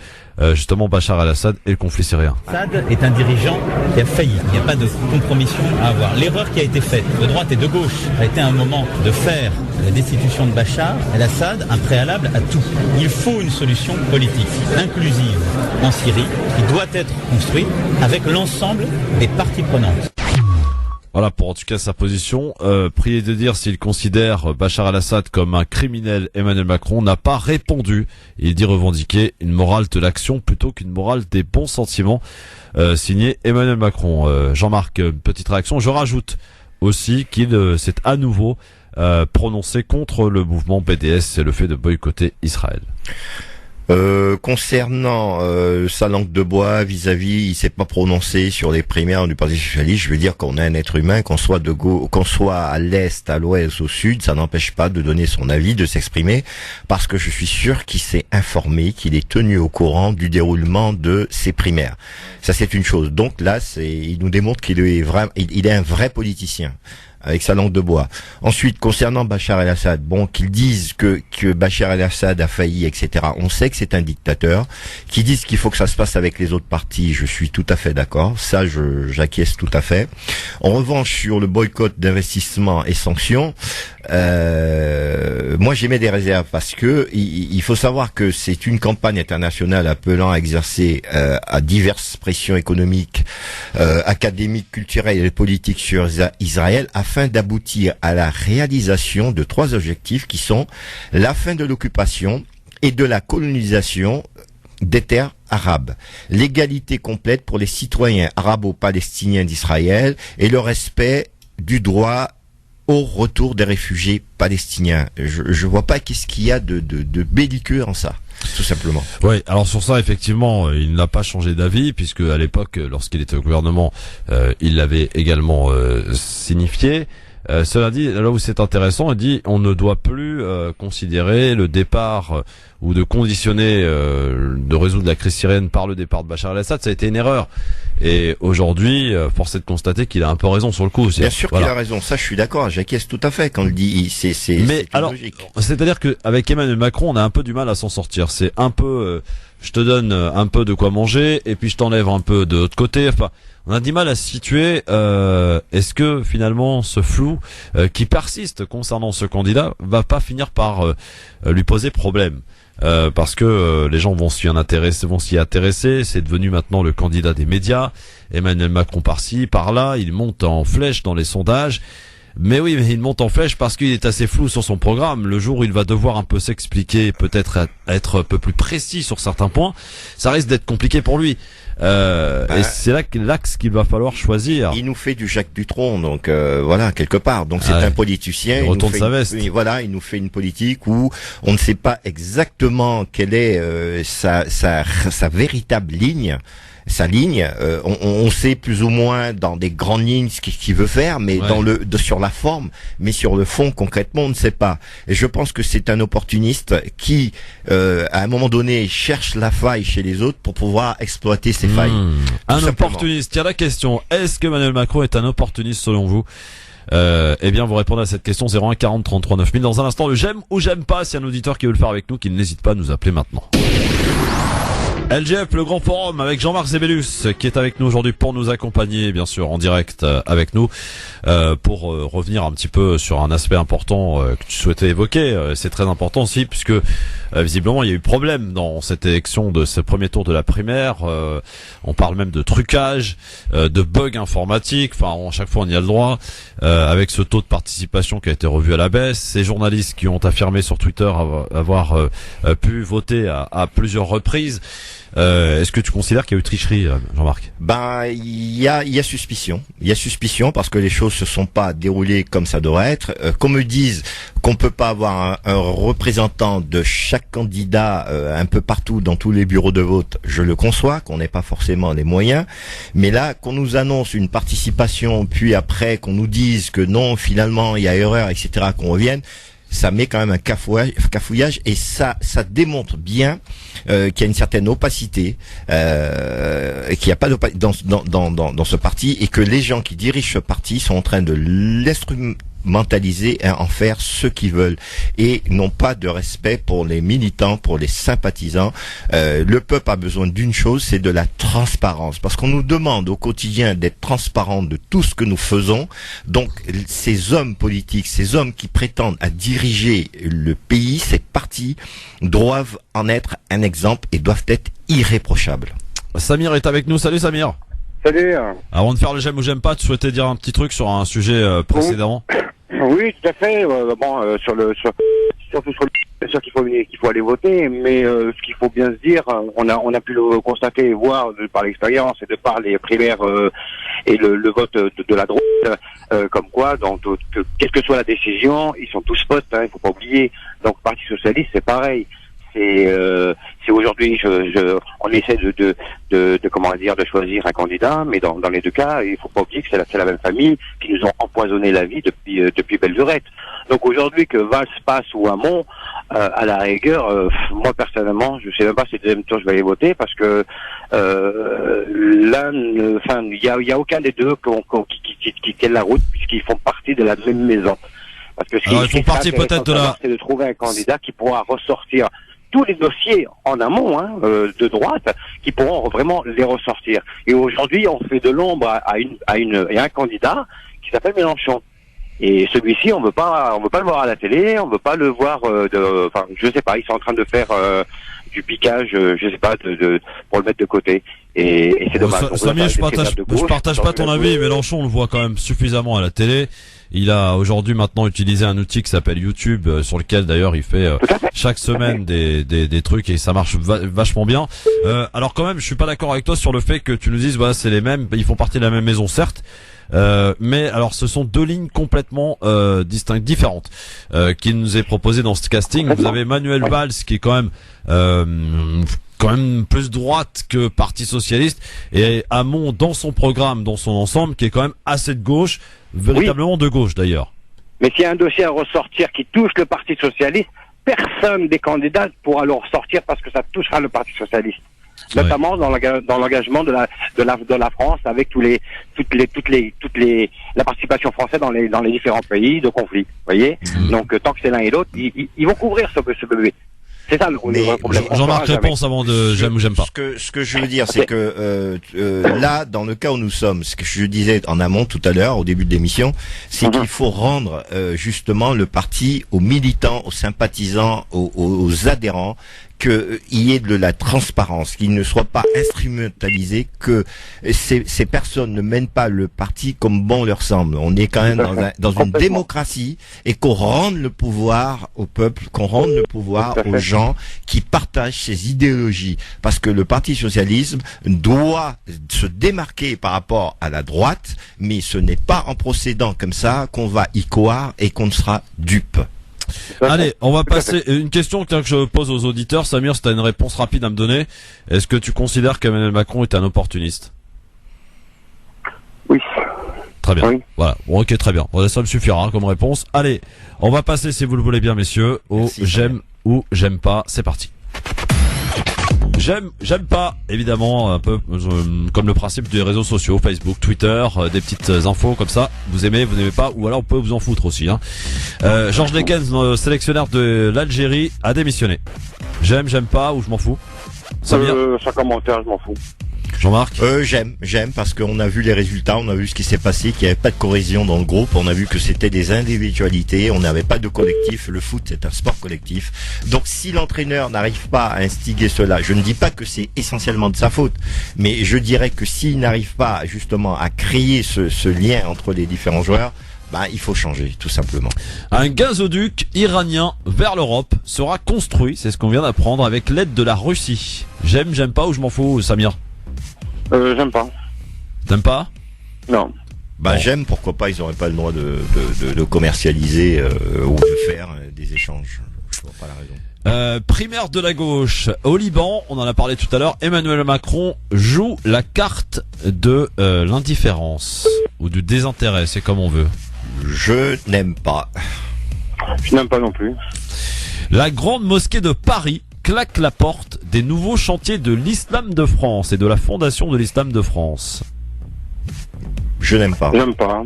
justement Bachar el-Assad et le conflit syrien. Assad est un dirigeant qui a failli. Il n'y a pas de compromission à avoir. L'erreur qui a été faite de droite et de gauche a été un moment de faire la destitution de Bachar el-Assad un préalable à tout. Il faut une solution politique inclusive en Syrie qui doit être construite avec l'ensemble des parties prenantes. Voilà pour en tout cas sa position. Priez de dire s'il considère Bachar el-Assad comme un criminel. Emmanuel Macron n'a pas répondu. Il dit revendiquer une morale de l'action plutôt qu'une morale des bons sentiments. Signé Emmanuel Macron. Jean-Marc, petite réaction. Je rajoute aussi qu'il s'est à nouveau prononcé contre le mouvement BDS et le fait de boycotter Israël. Concernant sa langue de bois vis-à-vis, il s'est pas prononcé sur les primaires du Parti socialiste. Je veux dire qu'on est un être humain, qu'on soit à l'est, à l'ouest, au sud, ça n'empêche pas de donner son avis, de s'exprimer, parce que je suis sûr qu'il s'est informé, qu'il est tenu au courant du déroulement de ces primaires. Ça, c'est une chose. Donc là, il nous démontre qu'il est il est un vrai politicien, avec sa langue de bois. Ensuite, concernant Bachar el-Assad, bon, qu'ils disent que Bachar el-Assad a failli, etc. On sait que c'est un dictateur. Qu'ils disent qu'il faut que ça se passe avec les autres partis, je suis tout à fait d'accord. Ça, j'acquiesce tout à fait. En revanche, sur le boycott d'investissement et sanctions, moi j'émets des réserves parce que il faut savoir que c'est une campagne internationale appelant à exercer à diverses pressions économiques, académiques, culturelles et politiques sur Israël afin d'aboutir à la réalisation de 3 objectifs qui sont la fin de l'occupation et de la colonisation des terres arabes, l'égalité complète pour les citoyens arabo-palestiniens d'Israël et le respect du droit au retour des réfugiés palestiniens. Je vois pas qu'est-ce qu'il y a de belliqueux en ça, tout simplement. Oui, alors sur ça, effectivement, il n'a pas changé d'avis, puisque à l'époque, lorsqu'il était au gouvernement, il l'avait également signifié. Cela dit, là où c'est intéressant, il dit on ne doit plus considérer le départ ou de conditionner, de résoudre la crise syrienne par le départ de Bachar el-Assad. Ça a été une erreur. Et aujourd'hui, force est de constater qu'il a un peu raison sur le coup. Bien sûr qu'il a raison. Ça, je suis d'accord. J'acquiesce tout à fait quand il dit. Mais alors, c'est-à-dire qu'avec Emmanuel Macron, on a un peu du mal à s'en sortir. C'est un peu, je te donne un peu de quoi manger et puis je t'enlève un peu de l'autre côté. Enfin, on a du mal à se situer. Est-ce que finalement ce flou qui persiste concernant ce candidat va pas finir par lui poser problème? Parce que les gens vont s'y intéresser, c'est devenu maintenant le candidat des médias. Emmanuel Macron par-ci, par-là, il monte en flèche dans les sondages. Mais oui, mais il monte en flèche parce qu'il est assez flou sur son programme. Le jour où il va devoir un peu s'expliquer, peut-être être un peu plus précis sur certains points, ça risque d'être compliqué pour lui. Et c'est là l'axe qu'il va falloir choisir. Il nous fait du Jacques Dutronc, donc voilà, quelque part. Donc c'est un politicien. Il retourne sa veste. Voilà, il nous fait une politique où on ne sait pas exactement quelle est sa véritable ligne. Sa ligne, on sait plus ou moins dans des grandes lignes ce qu'il veut faire, mais sur la forme, mais sur le fond concrètement on ne sait pas. Et je pense que c'est un opportuniste qui, à un moment donné, cherche la faille chez les autres pour pouvoir exploiter ses failles. Un opportuniste. Tiens, la question: est-ce que Emmanuel Macron est un opportuniste selon vous? Eh bien, vous répondez à cette question 01 40 33 9000. Dans un instant, le j'aime ou j'aime pas. Si un auditeur qui veut le faire avec nous, qu'il n'hésite pas à nous appeler maintenant. LGF, le grand forum avec Jean-Marc Zébellus qui est avec nous aujourd'hui pour nous accompagner, bien sûr, en direct avec nous, pour revenir un petit peu sur un aspect important que tu souhaitais évoquer. C'est très important aussi puisque visiblement il y a eu problème dans cette élection de ce premier tour de la primaire. On parle même de trucage, de bugs informatiques. Enfin, à chaque fois on y a le droit. Avec ce taux de participation qui a été revu à la baisse, ces journalistes qui ont affirmé sur Twitter avoir pu voter à plusieurs reprises. Est-ce que tu considères qu'il y a eu tricherie, Jean-Marc? Il y a suspicion. Il y a suspicion parce que les choses se sont pas déroulées comme ça devrait être. Qu'on me dise qu'on peut pas avoir un représentant de chaque candidat un peu partout dans tous les bureaux de vote, je le conçois, qu'on n'ait pas forcément les moyens. Mais là, qu'on nous annonce une participation, puis après qu'on nous dise que non, finalement il y a erreur, etc., qu'on revienne. Ça met quand même un cafouillage et ça démontre bien qu'il y a une certaine opacité, qu'il n'y a pas d'opacité dans ce parti et que les gens qui dirigent ce parti sont en train de l'instrumentaliser et en faire ce qu'ils veulent et n'ont pas de respect pour les militants, pour les sympathisants. Le peuple a besoin d'une chose, c'est de la transparence, parce qu'on nous demande au quotidien d'être transparent de tout ce que nous faisons. Donc ces hommes politiques, ces hommes qui prétendent à diriger le pays, ces partis, doivent en être un exemple et doivent être irréprochables. Samir est avec nous. Salut Samir. Salut. Avant de faire le j'aime ou j'aime pas, tu souhaitais dire un petit truc sur un sujet précédent? Oui, tout à fait. Surtout sur le bien sûr qu'il faut aller voter, mais ce qu'il faut bien se dire, on a pu le constater et voir par l'expérience et de par les primaires et le vote de la droite, comme quoi, donc quelle que soit la décision, ils sont tous potes, il faut pas oublier. Donc Parti socialiste, c'est pareil. C'est aujourd'hui, on essaie de comment dire, de choisir un candidat, mais dans les deux cas, il faut pas oublier que c'est la même famille qui nous ont empoisonné la vie depuis belle lurette. Donc aujourd'hui, que Valls passe ou Hamon, à la rigueur, moi personnellement, je sais même pas si le deuxième tour je vais aller voter parce que il y a aucun des deux qui tiennent la route puisqu'ils font partie de la même maison. Parce que alors, ils font partie peut-être c'est de trouver un candidat qui pourra ressortir tous les dossiers en amont de droite qui pourront vraiment les ressortir. Et aujourd'hui, on fait de l'ombre à un candidat qui s'appelle Mélenchon. Et celui-ci, on veut pas le voir à la télé, on veut pas le voir je sais pas, ils sont en train de faire du piquage, je sais pas, pour le mettre de côté. Et c'est dommage. Samir, je partage pas ton avis. Mélenchon, on le voit quand même suffisamment à la télé. Il a aujourd'hui maintenant utilisé un outil qui s'appelle YouTube, sur lequel d'ailleurs il fait chaque semaine des trucs et ça marche vachement bien. Alors quand même, je suis pas d'accord avec toi sur le fait que tu nous dises, voilà, c'est les mêmes, ils font partie de la même maison, certes. Mais alors ce sont deux lignes complètement distinctes, différentes, qui nous est proposées dans ce casting. Vous avez Manuel Valls qui est quand même plus droite que Parti socialiste, et Hamon dans son programme, dans son ensemble, qui est quand même assez de gauche, véritablement de gauche d'ailleurs. Mais s'il y a un dossier à ressortir qui touche le Parti socialiste, personne des candidats pourra le ressortir parce que ça touchera le Parti socialiste. Notamment dans l'engagement de la France avec la participation française dans les différents pays de conflit. Vous voyez? Donc, tant que c'est l'un et l'autre, ils vont couvrir ce bébé. C'est ça le vrai problème. Jean-Marc, réponse avant de j'aime ou j'aime pas. Ce que je veux dire, c'est que là, dans le cas où nous sommes, ce que je disais en amont tout à l'heure, au début de l'émission, c'est qu'il faut rendre justement le parti aux militants, aux sympathisants, aux adhérents, qu'il y ait de la transparence, qu'il ne soit pas instrumentalisé, que ces personnes ne mènent pas le parti comme bon leur semble. On est quand même dans une démocratie, et qu'on rende le pouvoir au peuple, qu'on rende le pouvoir aux gens qui partagent ces idéologies. Parce que le Parti socialiste doit se démarquer par rapport à la droite, mais ce n'est pas en procédant comme ça qu'on va y croire et qu'on ne sera dupe. Allez, on va passer une question que je pose aux auditeurs. Samir, si tu as une réponse rapide à me donner, est-ce que tu considères qu'Emmanuel Macron est un opportuniste? Oui. Très bien. Oui. Voilà. Bon, ok, très bien. Ça me suffira comme réponse. Allez, on va passer, si vous le voulez bien, messieurs, au j'aime ou j'aime pas. C'est parti. J'aime pas, évidemment, un peu comme le principe des réseaux sociaux, Facebook, Twitter, des petites infos comme ça. Vous aimez, vous n'aimez pas, ou alors on peut vous en foutre aussi. Georges Lekens, sélectionneur de l'Algérie, a démissionné. J'aime pas, ou je m'en fous. Samir, sans commentaire, je m'en fous. Jean-Marc? J'aime parce qu'on a vu les résultats, on a vu ce qui s'est passé, qu'il n'y avait pas de cohésion dans le groupe, on a vu que c'était des individualités, on n'avait pas de collectif. Le foot, c'est un sport collectif. Donc si l'entraîneur n'arrive pas à instiguer cela, je ne dis pas que c'est essentiellement de sa faute, mais je dirais que s'il n'arrive pas justement à créer ce lien entre les différents joueurs, il faut changer, tout simplement. Un gazoduc iranien vers l'Europe sera construit, c'est ce qu'on vient d'apprendre, avec l'aide de la Russie. J'aime pas, ou je m'en fous, Samir? J'aime pas. T'aimes pas? Non. J'aime, pourquoi pas, ils n'auraient pas le droit de commercialiser ou de faire des échanges. Je vois pas la raison. Primaire de la gauche au Liban, on en a parlé tout à l'heure. Emmanuel Macron joue la carte de l'indifférence ou du désintérêt, c'est comme on veut. Je n'aime pas. Je n'aime pas non plus. La grande mosquée de Paris claque la porte des nouveaux chantiers de l'Islam de France et de la Fondation de l'Islam de France. Je n'aime pas. J'aime pas.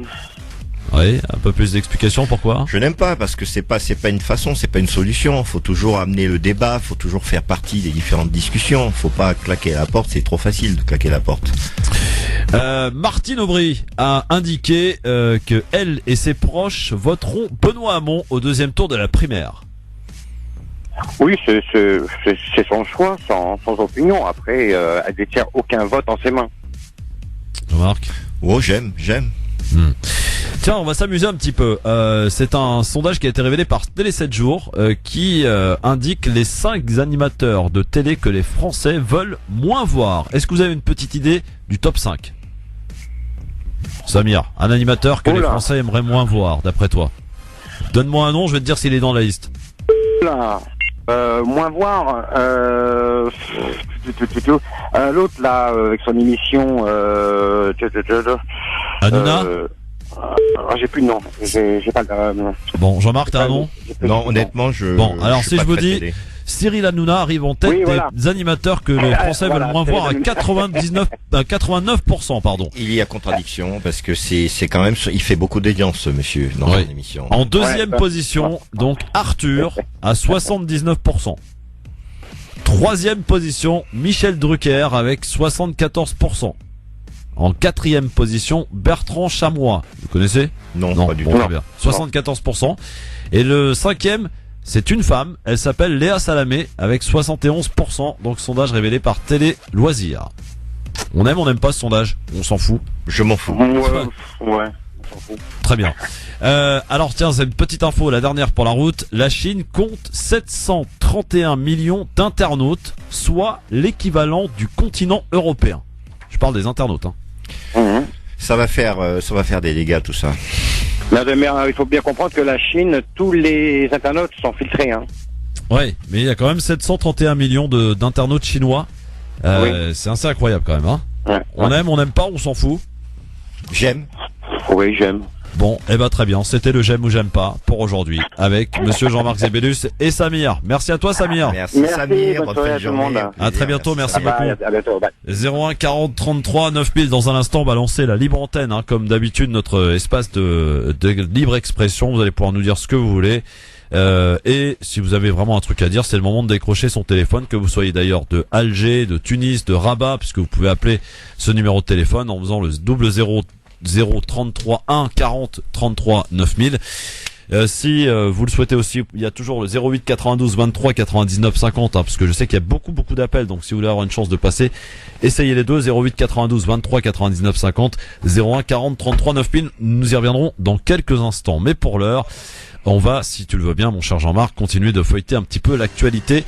Oui, un peu plus d'explications, pourquoi? Je n'aime pas parce que c'est pas une façon, c'est pas une solution. Faut toujours amener le débat, faut toujours faire partie des différentes discussions. Faut pas claquer la porte, c'est trop facile de claquer la porte. Martine Aubry a indiqué que elle et ses proches voteront Benoît Hamon au deuxième tour de la primaire. Oui, c'est son choix, sans opinion. Après, elle détient aucun vote en ses mains. Jean-Marc? Oh, j'aime. Tiens, on va s'amuser un petit peu. C'est un sondage qui a été révélé par Télé 7 jours qui indique les 5 animateurs de télé que les Français veulent moins voir. Est-ce que vous avez une petite idée du top 5? Samir, un animateur que les Français aimeraient moins voir, d'après toi. Donne-moi un nom, je vais te dire s'il est dans la liste. Moins voir l'autre là avec son émission Hanouna. J'ai plus de nom. J'ai pas Bon, Jean-Marc, t'as un nom? Non, honnêtement, Bon, alors si je vous dis Cyril Hanouna arrive en tête des animateurs que les Français veulent moins voir à 89%, pardon. Il y a contradiction parce que c'est quand même, il fait beaucoup d'audience, ce monsieur, dans l'émission. En deuxième position, donc Arthur à 79%. Troisième position, Michel Drucker avec 74%. En quatrième position, Bertrand Chameroy. Vous connaissez? Non, pas du tout. Très bien. 74%. Et le cinquième, c'est une femme. Elle s'appelle Léa Salamé avec 71%. Donc sondage révélé par Télé Loisirs. On aime, on n'aime pas ce sondage? On s'en fout. Je m'en fous. Ouais, on s'en fout. Très bien. Alors tiens, c'est une petite info, la dernière pour la route. La Chine compte 731 millions d'internautes, soit l'équivalent du continent européen. Je parle des internautes, hein. Ça va faire des dégâts, tout ça. Mais il faut bien comprendre que la Chine, tous les internautes sont filtrés, hein. Ouais, mais il y a quand même 731 millions d'internautes chinois. C'est assez incroyable quand même, hein. Ouais. On aime, on n'aime pas, on s'en fout. J'aime. Oui, j'aime. Bon, très bien. C'était le j'aime ou j'aime pas pour aujourd'hui avec monsieur Jean-Marc Zébélus et Samir. Merci à toi, Samir. Merci Samir. Bonne soirée à tout le monde. À très bientôt. Merci beaucoup. À bientôt. Bye. 01 40 33 9000. Dans un instant, on va lancer la libre antenne, comme d'habitude, notre espace de libre expression. Vous allez pouvoir nous dire ce que vous voulez. Et si vous avez vraiment un truc à dire, c'est le moment de décrocher son téléphone, que vous soyez d'ailleurs de Alger, de Tunis, de Rabat, puisque vous pouvez appeler ce numéro de téléphone en faisant le 033 1 40 33 9000. Si vous le souhaitez aussi, il y a toujours le 08 92 23 99 50, parce que je sais qu'il y a beaucoup d'appels, donc si vous voulez avoir une chance de passer, essayez les deux, 08 92 23 99 50, 01 40 33 9000. Nous y reviendrons dans quelques instants, mais pour l'heure, on va, si tu le veux bien, mon cher Jean-Marc, continuer de feuilleter un petit peu l'actualité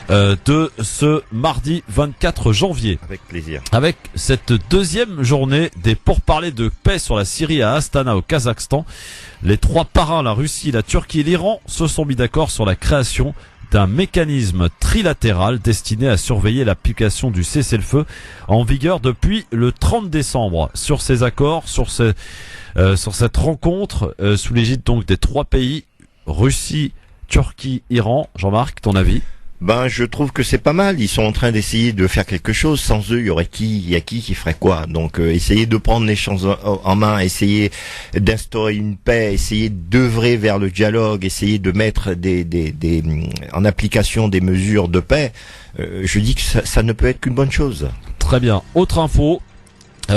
de ce mardi 24 janvier. Avec plaisir. Avec cette deuxième journée des pourparlers de paix sur la Syrie à Astana au Kazakhstan, les trois parrains, la Russie, la Turquie et l'Iran, se sont mis d'accord sur la création d'un mécanisme trilatéral destiné à surveiller l'application du cessez-le-feu en vigueur depuis le 30 décembre. Sur ces accords, sur cette rencontre, sous l'égide donc des trois pays, Russie, Turquie, Iran, Jean-Marc, ton avis? Je trouve que c'est pas mal. Ils sont en train d'essayer de faire quelque chose. Sans eux, il y aurait qui ferait quoi? Donc, essayer de prendre les choses en main, essayer d'instaurer une paix, essayer d'œuvrer vers le dialogue, essayer de mettre en application des mesures de paix. Je dis que ça ne peut être qu'une bonne chose. Très bien. Autre info.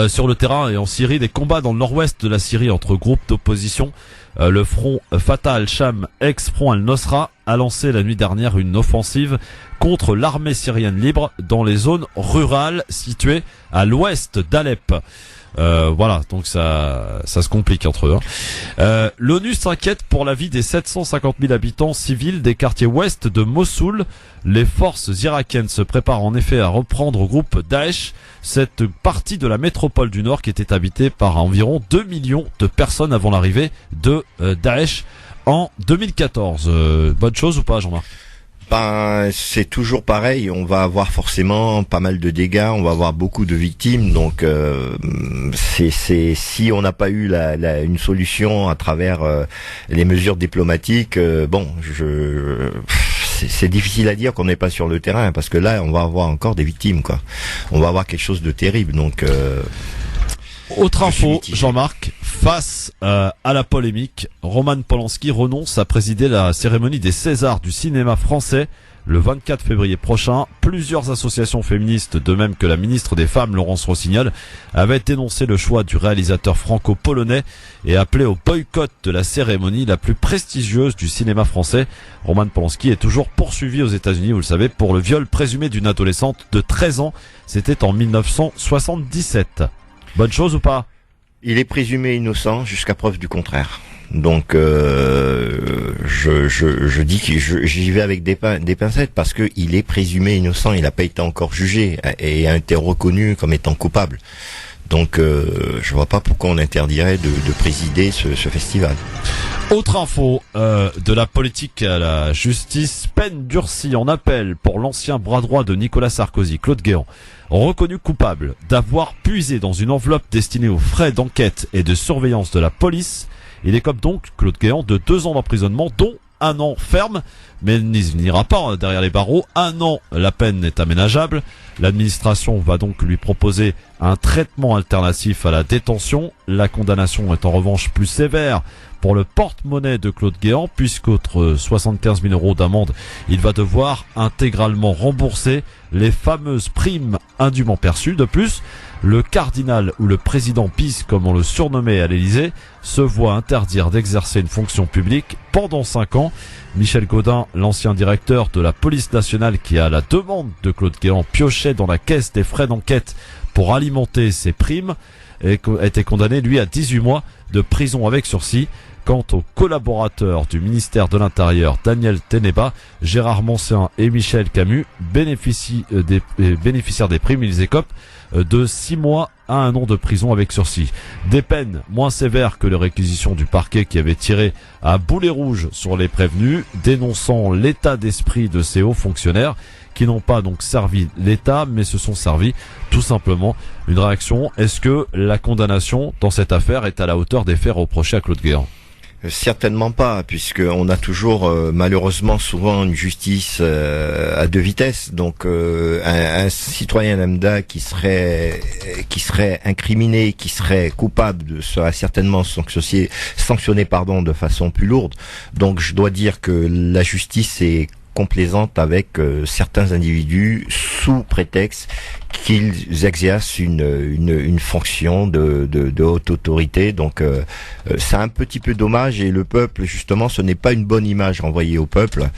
Sur le terrain et en Syrie, des combats dans le nord-ouest de la Syrie entre groupes d'opposition. Le front Fatah al-Sham, ex-front al-Nosra, a lancé la nuit dernière une offensive contre l'armée syrienne libre dans les zones rurales situées à l'ouest d'Alep. Voilà, donc ça se complique entre eux. L'ONU s'inquiète pour la vie des 750 000 habitants civils des quartiers ouest de Mossoul. Les forces irakiennes se préparent en effet à reprendre au groupe Daesh cette partie de la métropole du Nord qui était habitée par environ 2 millions de personnes avant l'arrivée de Daesh en 2014. Bonne chose ou pas, Jean-Marc? C'est toujours pareil, on va avoir forcément pas mal de dégâts, on va avoir beaucoup de victimes, donc si on n'a pas eu une solution à travers les mesures diplomatiques, c'est difficile à dire qu'on n'est pas sur le terrain, parce que là on va avoir encore des victimes, quoi. On va avoir quelque chose de terrible, donc. Autre info, Jean-Marc, face à la polémique, Roman Polanski renonce à présider la cérémonie des Césars du cinéma français le 24 février prochain. Plusieurs associations féministes, de même que la ministre des Femmes, Laurence Rossignol, avaient dénoncé le choix du réalisateur franco-polonais et appelé au boycott de la cérémonie la plus prestigieuse du cinéma français. Roman Polanski est toujours poursuivi aux États-Unis, vous le savez, pour le viol présumé d'une adolescente de 13 ans. C'était en 1977. Bonne chose ou pas? Il est présumé innocent jusqu'à preuve du contraire. Donc je dis que j'y vais avec des pincettes, parce que il est présumé innocent, il n'a pas été encore jugé et a été reconnu comme étant coupable. Donc je vois pas pourquoi on interdirait de présider ce festival. Autre info, de la politique à la justice, peine durcie en appel pour l'ancien bras droit de Nicolas Sarkozy, Claude Guéant, reconnu coupable d'avoir puisé dans une enveloppe destinée aux frais d'enquête et de surveillance de la police. Il écope donc, Claude Guéant, de 2 ans d'emprisonnement, dont 1 an ferme, mais il n'ira pas derrière les barreaux. 1 an, la peine est aménageable. L'administration va donc lui proposer un traitement alternatif à la détention. La condamnation est en revanche plus sévère pour le porte-monnaie de Claude Guéant, puisqu'autre 75 000 € d'amende, il va devoir intégralement rembourser les fameuses primes indûment perçues. De plus, le cardinal ou le président PiS, comme on le surnommait à l'Élysée, se voit interdire d'exercer une fonction publique pendant 5 ans. Michel Gaudin, l'ancien directeur de la police nationale qui, à la demande de Claude Guéant, piochait dans la caisse des frais d'enquête pour alimenter ses primes, a été condamné, lui, à 18 mois de prison avec sursis. Quant aux collaborateurs du ministère de l'Intérieur, Daniel Teneba, Gérard Moncin et Michel Camus, bénéficiaires des primes, ils écopent de 6 mois à 1 an de prison avec sursis. Des peines moins sévères que les réquisitions du parquet qui avait tiré à boulet rouge sur les prévenus, dénonçant l'état d'esprit de ces hauts fonctionnaires qui n'ont pas donc servi l'État, mais se sont servis tout simplement. Une réaction, est-ce que la condamnation dans cette affaire est à la hauteur des faits reprochés à Claude Guéant ? Certainement pas, puisqu'on a toujours malheureusement souvent une justice à deux vitesses. Donc un citoyen lambda qui serait incriminé, qui serait coupable, serait certainement sanctionné de façon plus lourde. Donc je dois dire que la justice est complaisante avec certains individus sous prétexte qu'ils exercent une fonction de haute autorité. Donc c'est un petit peu dommage, et le peuple, justement, ce n'est pas une bonne image renvoyée au peuple.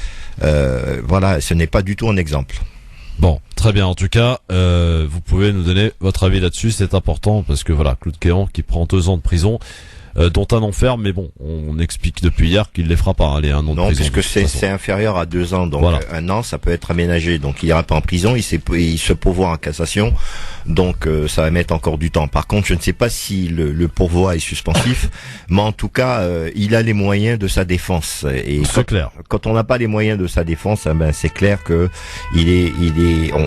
Voilà, ce n'est pas du tout un exemple. Bon, très bien. En tout cas, vous pouvez nous donner votre avis là-dessus, c'est important, parce que voilà, Claude Guéant qui prend 2 ans de prison, dont un an ferme, mais bon, on explique depuis hier qu'il les fera pas, les 1 an de prison. Non, puisque c'est inférieur à 2 ans, donc voilà. 1 an, ça peut être aménagé, donc il ira pas en prison, il se pourvoit en cassation, donc ça va mettre encore du temps. Par contre, je ne sais pas si le pourvoi est suspensif, mais en tout cas, il a les moyens de sa défense. Et c'est clair. Quand on n'a pas les moyens de sa défense, c'est clair que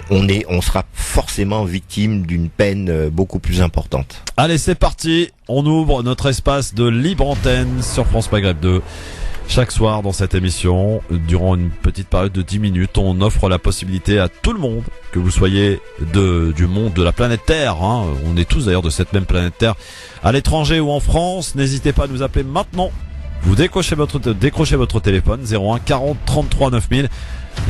on sera forcément victime d'une peine beaucoup plus importante. Allez, c'est parti. On ouvre notre espace de libre antenne sur France Maghreb 2. Chaque soir dans cette émission, durant une petite période de 10 minutes, on offre la possibilité à tout le monde, que vous soyez du monde de la planète Terre, hein, on est tous d'ailleurs de cette même planète Terre, à l'étranger ou en France, n'hésitez pas à nous appeler maintenant. Vous décrochez votre téléphone, 01 40 33 9000,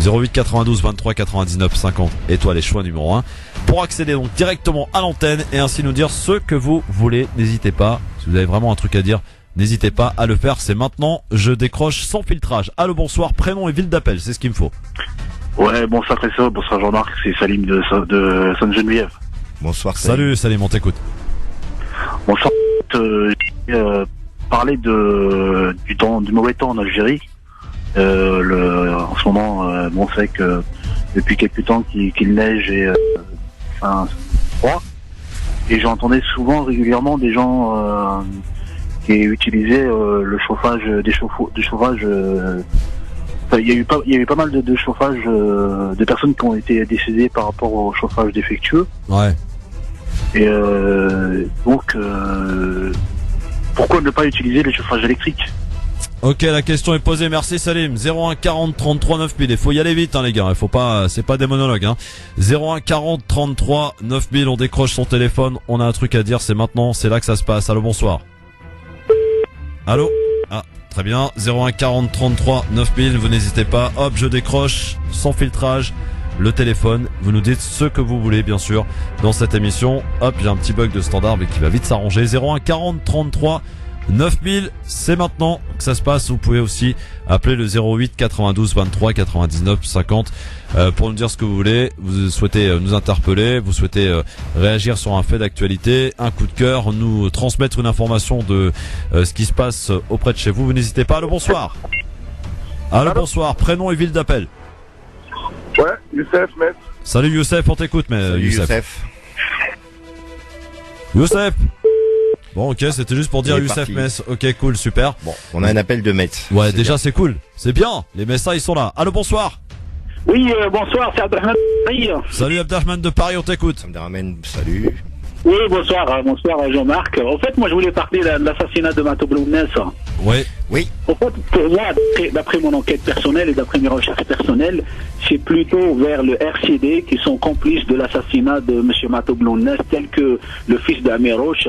08 92 23 99 50, étoile et choix numéro 1, pour accéder donc directement à l'antenne et ainsi nous dire ce que vous voulez. N'hésitez pas, si vous avez vraiment un truc à dire, n'hésitez pas à le faire, c'est maintenant. Je décroche sans filtrage. Allô, bonsoir, prénom et ville d'appel, c'est ce qu'il me faut. Ouais, bonsoir Trésor, bonsoir Jean-Marc, c'est Salim de Sainte-Geneviève. Bonsoir Salim. Salut Salim, on t'écoute. Bonsoir, parler du mauvais temps en Algérie. En ce moment, on sait que depuis quelques temps qu'il neige et froid. Et j'entendais souvent régulièrement des gens qui utilisaient le chauffage, des chauffages. Il y a eu pas mal de chauffage de personnes qui ont été décédées par rapport au chauffage défectueux. Ouais. Et donc, pourquoi ne pas utiliser les chauffages électriques? Ok, la question est posée, merci Salim. 01 40 33 9000, il faut y aller vite les gars, il faut pas, c'est pas des monologues 01 40 33 9000, on décroche son téléphone, on a un truc à dire, c'est maintenant, c'est là que ça se passe. Allô, bonsoir. Allô. Ah, très bien, 01 40 33 9000, vous n'hésitez pas, hop, je décroche, sans filtrage, le téléphone, vous nous dites ce que vous voulez bien sûr dans cette émission. Hop, j'ai un petit bug de standard mais qui va vite s'arranger. 01 40 33 9000, c'est maintenant que ça se passe. Vous pouvez aussi appeler le 08 92 23 99 50 pour nous dire ce que vous voulez. Vous souhaitez nous interpeller, vous souhaitez réagir sur un fait d'actualité, un coup de cœur, nous transmettre une information de ce qui se passe auprès de chez vous. Vous n'hésitez pas. Allô, bonsoir. Allô, bonsoir, prénom et ville d'appel. Ouais, Youssef, maître. Salut Youssef, on t'écoute, mais Salut Youssef. Youssef. Bon, ok, c'était juste pour dire Youssef Metz. Ok, cool, super. Bon, on a un appel de Metz. Ouais, déjà c'est cool. C'est bien. Les Messas, ils sont là. Allô, bonsoir. Oui, bonsoir, c'est Abdelrahman de Paris. Salut Abdelrahman de Paris, on t'écoute. Abdelrahman, salut. Oui, bonsoir Jean-Marc. En fait, moi je voulais parler de l'assassinat de Mato Blounès. Oui. Oui. En fait, pour moi, d'après mon enquête personnelle et d'après mes recherches personnelles, c'est plutôt vers le RCD qui sont complices de l'assassinat de M. Mato Blounès, tel que le fils d'Amir Roche,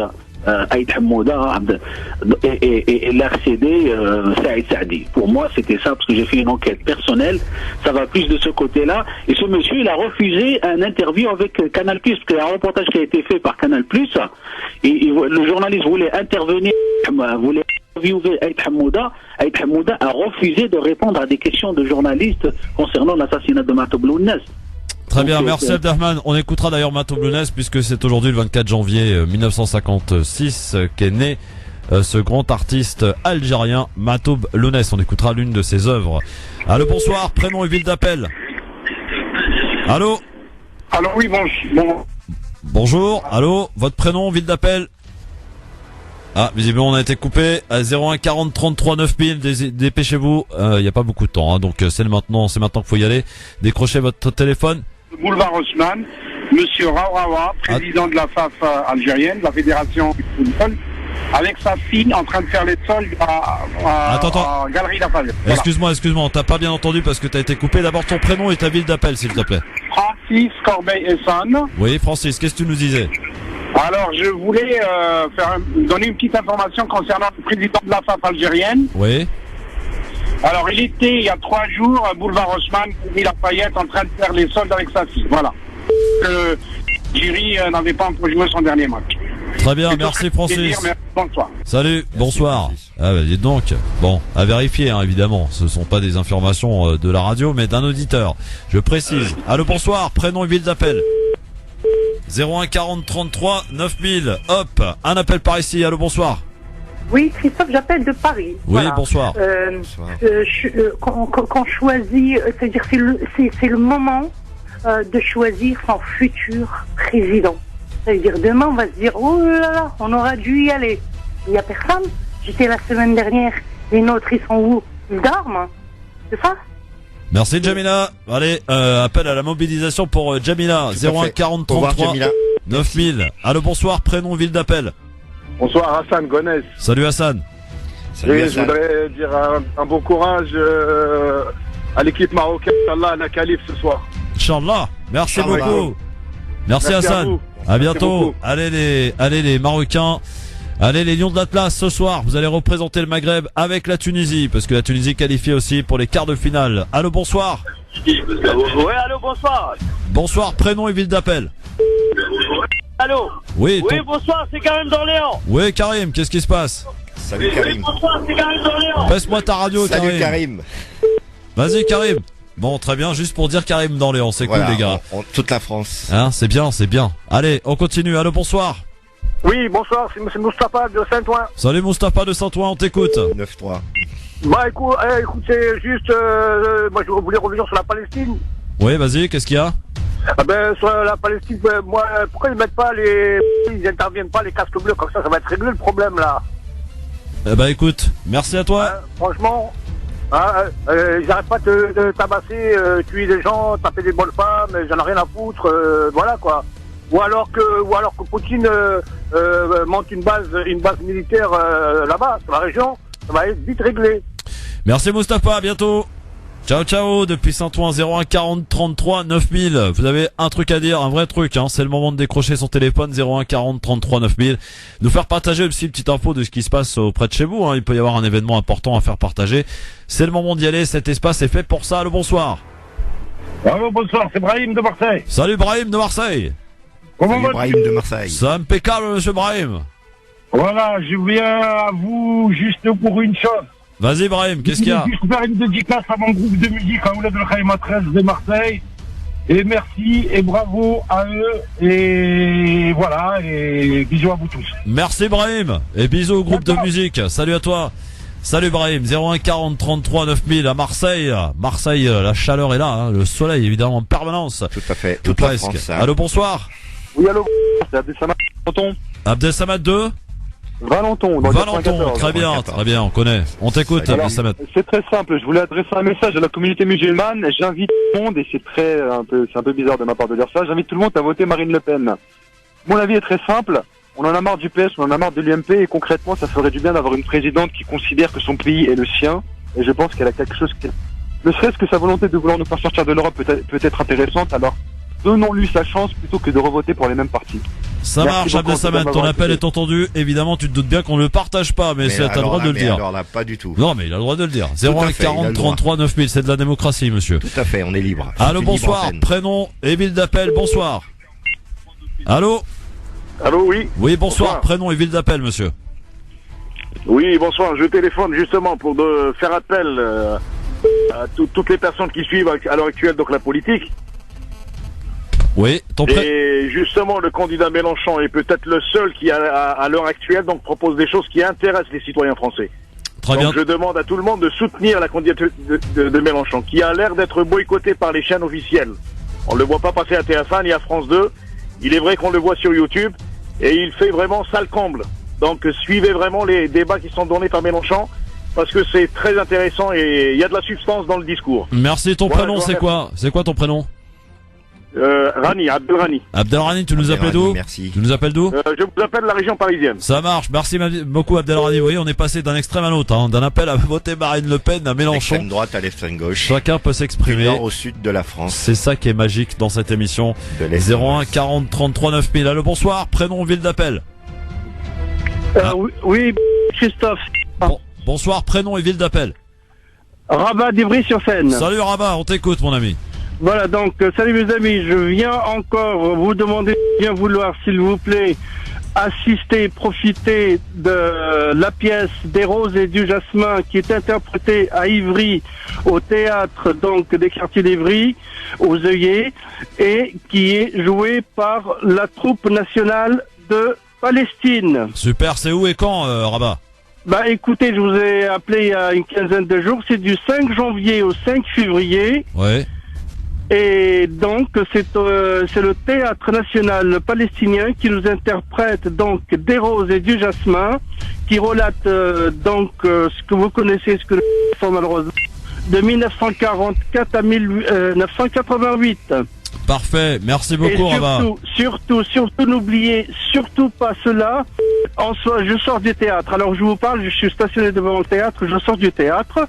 Aïd Hamouda et l'RCD Saïd Saadi. Pour moi, c'était ça, parce que j'ai fait une enquête personnelle. Ça va plus de ce côté-là. Et ce monsieur, il a refusé un interview avec Canal+, parce qu'il y a un reportage qui a été fait par Canal+. Et le journaliste voulait intervenir, voulait interviewer Aïd Hamouda. Aïd Hamouda a refusé de répondre à des questions de journalistes concernant l'assassinat de Mato Blounès. Très bien, merci Abdelrahman. On écoutera d'ailleurs Mato Blounès puisque c'est aujourd'hui le 24 janvier 1956 qu'est né ce grand artiste algérien Matoub Lounès. On écoutera l'une de ses œuvres. Allô, bonsoir, prénom et ville d'appel. Allô. Allô, oui, bon. Bonjour, allô, votre prénom, ville d'appel. Ah, visiblement on a été coupé. 01 40 33 9000, dépêchez-vous. Il n'y a pas beaucoup de temps, hein, donc c'est maintenant qu'il faut y aller. Décrochez votre téléphone. Boulevard Haussmann, Monsieur Raourawa, président de la FAF algérienne, de la Fédération du football, avec sa fille en train de faire les soldes à Galerie Lafayette. Voilà. Excuse-moi, on t'a pas bien entendu parce que t'as été coupé. D'abord ton prénom et ta ville d'appel, s'il te plaît. Francis Corbeil-Essonne. Oui, Francis, qu'est-ce que tu nous disais? Alors, je voulais donner une petite information concernant le président de la FAF algérienne. Oui. Alors, il était, il y a 3 jours, à Boulevard Haussmann, Galerie Lafayette, en train de faire les soldes avec sa fille. Voilà. L'Algérie n'avait pas encore joué son dernier match. Très bien, merci Francis. Bonsoir. Salut, bonsoir. Ah bah dites donc, bon, à vérifier hein, évidemment, ce sont pas des informations de la radio mais d'un auditeur, je précise. Allô, bonsoir, prénom et ville d'appel. 01 40 33 9000, hop, un appel par ici, allô, bonsoir. Oui, Christophe, j'appelle de Paris. Oui, voilà. Bonsoir. Quand choisit, c'est-à-dire c'est le moment de choisir son futur président. C'est-à-dire demain, on va se dire, oh là là, on aura dû y aller. Il n'y a personne. J'étais la semaine dernière. Les nôtres, ils sont où? Ils dorment. C'est ça? Merci Jamila. Allez, appel à la mobilisation pour Jamila. 01 40 33 9000. Allô, bonsoir, prénom, ville d'appel. Bonsoir, Hassan Gonès. Salut Hassan. Salut, Hassan. Je voudrais dire un bon courage à l'équipe marocaine. Inch'Allah, à la qualif ce soir. Inch'Allah. Merci beaucoup. Merci Hassan. À bientôt. Allez les Marocains. Allez les Lions de l'Atlas ce soir. Vous allez représenter le Maghreb avec la Tunisie parce que la Tunisie qualifie aussi pour les quarts de finale. Allô, bonsoir. Oui, allô, bonsoir. Bonsoir, prénom et ville d'appel. Allô. Oui, bonsoir, c'est Karim d'Orléans. Oui, Karim, qu'est-ce qui se passe? Salut Karim. Bonsoir, c'est Karim d'Orléans. Passe-moi ta radio, Karim. Salut Karim. Vas-y Karim. Bon, très bien, juste pour dire Karim d'Orléans, c'est voilà, cool les gars. Toute la France. Hein, c'est bien. Allez, on continue. Allô, bonsoir. Oui, bonsoir, c'est Moustapha de Saint-Ouen. Salut Moustapha de Saint-Ouen, on t'écoute. 9-3. Bah écoute, c'est juste, moi je voulais revenir sur la Palestine. Oui, vas-y, qu'est-ce qu'il y a? Ah ben sur la Palestine, moi, pourquoi ils mettent pas ils interviennent pas les casques bleus comme ça va être réglé le problème là. Eh ben écoute, merci à toi. Franchement, ils n'arrêtent pas de tabasser, tuer des gens, taper des bonnes femmes, j'en ai rien à foutre, voilà quoi. Ou alors que Poutine monte une base militaire là-bas, sur la région, ça va être vite réglé. Merci Moustapha, à bientôt. Ciao depuis Saint-Ouen. 01 40 33 9000. Vous avez un truc à dire, un vrai truc, hein. C'est le moment de décrocher son téléphone. 01 40 33 9000. Nous faire partager aussi une petite info de ce qui se passe auprès de chez vous, hein. Il peut y avoir un événement important à faire partager. C'est le moment d'y aller, cet espace est fait pour ça. Allô, bonsoir. Allô, bonsoir, c'est Brahim de Marseille. Salut Brahim de Marseille. Comment va Brahim de Marseille? C'est impeccable, monsieur Brahim. Voilà, je viens à vous juste pour une chose. Vas-y Brahim, qu'est-ce qu'il y a? Je vais faire une dédicace à mon groupe de musique à Ouled El Khaïma 13 de Marseille. Et merci et bravo à eux. Et voilà, et bisous à vous tous. Merci Brahim. Et bisous au groupe de musique. Salut à toi. Salut Brahim. 01 40 33 9000 à Marseille. Marseille, la chaleur est là, hein. Le soleil évidemment en permanence. Tout à fait. Tout presque. France, hein. Allô, bonsoir. Oui, allô, c'est Abdelsamad Valenton. Abdelsamad 2 Valenton, très bien, on connaît. On t'écoute, Abdelsamad. C'est très simple, je voulais adresser un message à la communauté musulmane. J'invite tout le monde, et c'est un peu bizarre de ma part de dire ça, j'invite tout le monde à voter Marine Le Pen. Mon avis est très simple, on en a marre du PS, on en a marre de l'UMP, et concrètement, ça ferait du bien d'avoir une présidente qui considère que son pays est le sien, et je pense qu'elle a quelque chose ne serait-ce que sa volonté de vouloir nous faire sortir de l'Europe peut être intéressante, alors donnons-lui sa chance plutôt que de revoter pour les mêmes partis. Ça marche, Abdelsamad, ton appel est entendu. Évidemment, tu te doutes bien qu'on ne le partage pas, mais tu as le droit de le dire. Alors là, pas du tout. Non, mais il a le droit de le dire. 01 40 33 9000, c'est de la démocratie, monsieur. Tout à fait, on est libre. Allô, bonsoir, prénom et ville d'appel, bonsoir. Allô? Allô, oui. Oui, bonsoir, prénom et ville d'appel, monsieur. Oui, bonsoir, je téléphone justement pour faire appel à toutes les personnes qui suivent à l'heure actuelle donc la politique. Oui, Et justement, le candidat Mélenchon est peut-être le seul qui, à l'heure actuelle, donc propose des choses qui intéressent les citoyens français. Très donc bien. je demande à tout le monde de soutenir la candidature de Mélenchon, qui a l'air d'être boycottée par les chaînes officielles. On ne le voit pas passer à TF1 ni à France 2. Il est vrai qu'on le voit sur YouTube. Et il fait vraiment sale comble. Donc suivez vraiment les débats qui sont donnés par Mélenchon, parce que c'est très intéressant et il y a de la substance dans le discours. Merci, ton prénom c'est quoi? C'est quoi ton prénom? Rani, Abdelrani. Abdelrani, tu nous appelles d'où? Merci. Tu nous appelles d'où? Je vous appelle de la région parisienne. Ça marche, merci beaucoup Abdelrani. Vous voyez, on est passé d'un extrême à l'autre, hein, d'un appel à voter Marine Le Pen à Mélenchon. L'extrême droite à l'extrême gauche. Chacun peut s'exprimer. Du nord au sud de la France. C'est ça qui est magique dans cette émission. De l'Est 01 40 33 9000. Allô, bonsoir, prénom, ville d'appel. Oui, Christophe. Bonsoir, prénom et ville d'appel. Rabat d'Ivry-sur-Seine. Salut Rabat, on t'écoute mon ami. Voilà, donc, salut mes amis, je viens encore vous demander de bien vouloir, s'il vous plaît, assister, profiter de la pièce des Roses et du Jasmin qui est interprétée à Ivry, au théâtre donc des quartiers d'Ivry, aux œillets, et qui est jouée par la troupe nationale de Palestine. Super, c'est où et quand Rabat? Bah écoutez, je vous ai appelé il y a une quinzaine de jours, c'est du 5 janvier au 5 février. Ouais. Et donc c'est le théâtre national palestinien qui nous interprète donc des Roses et du Jasmin, qui relate ce que vous connaissez, ce que le malheureusement, de 1944 à 1988. Parfait, merci beaucoup Rabat. Surtout, n'oubliez surtout pas cela. Je sors du théâtre. Alors je vous parle, je suis stationné devant le théâtre, je sors du théâtre.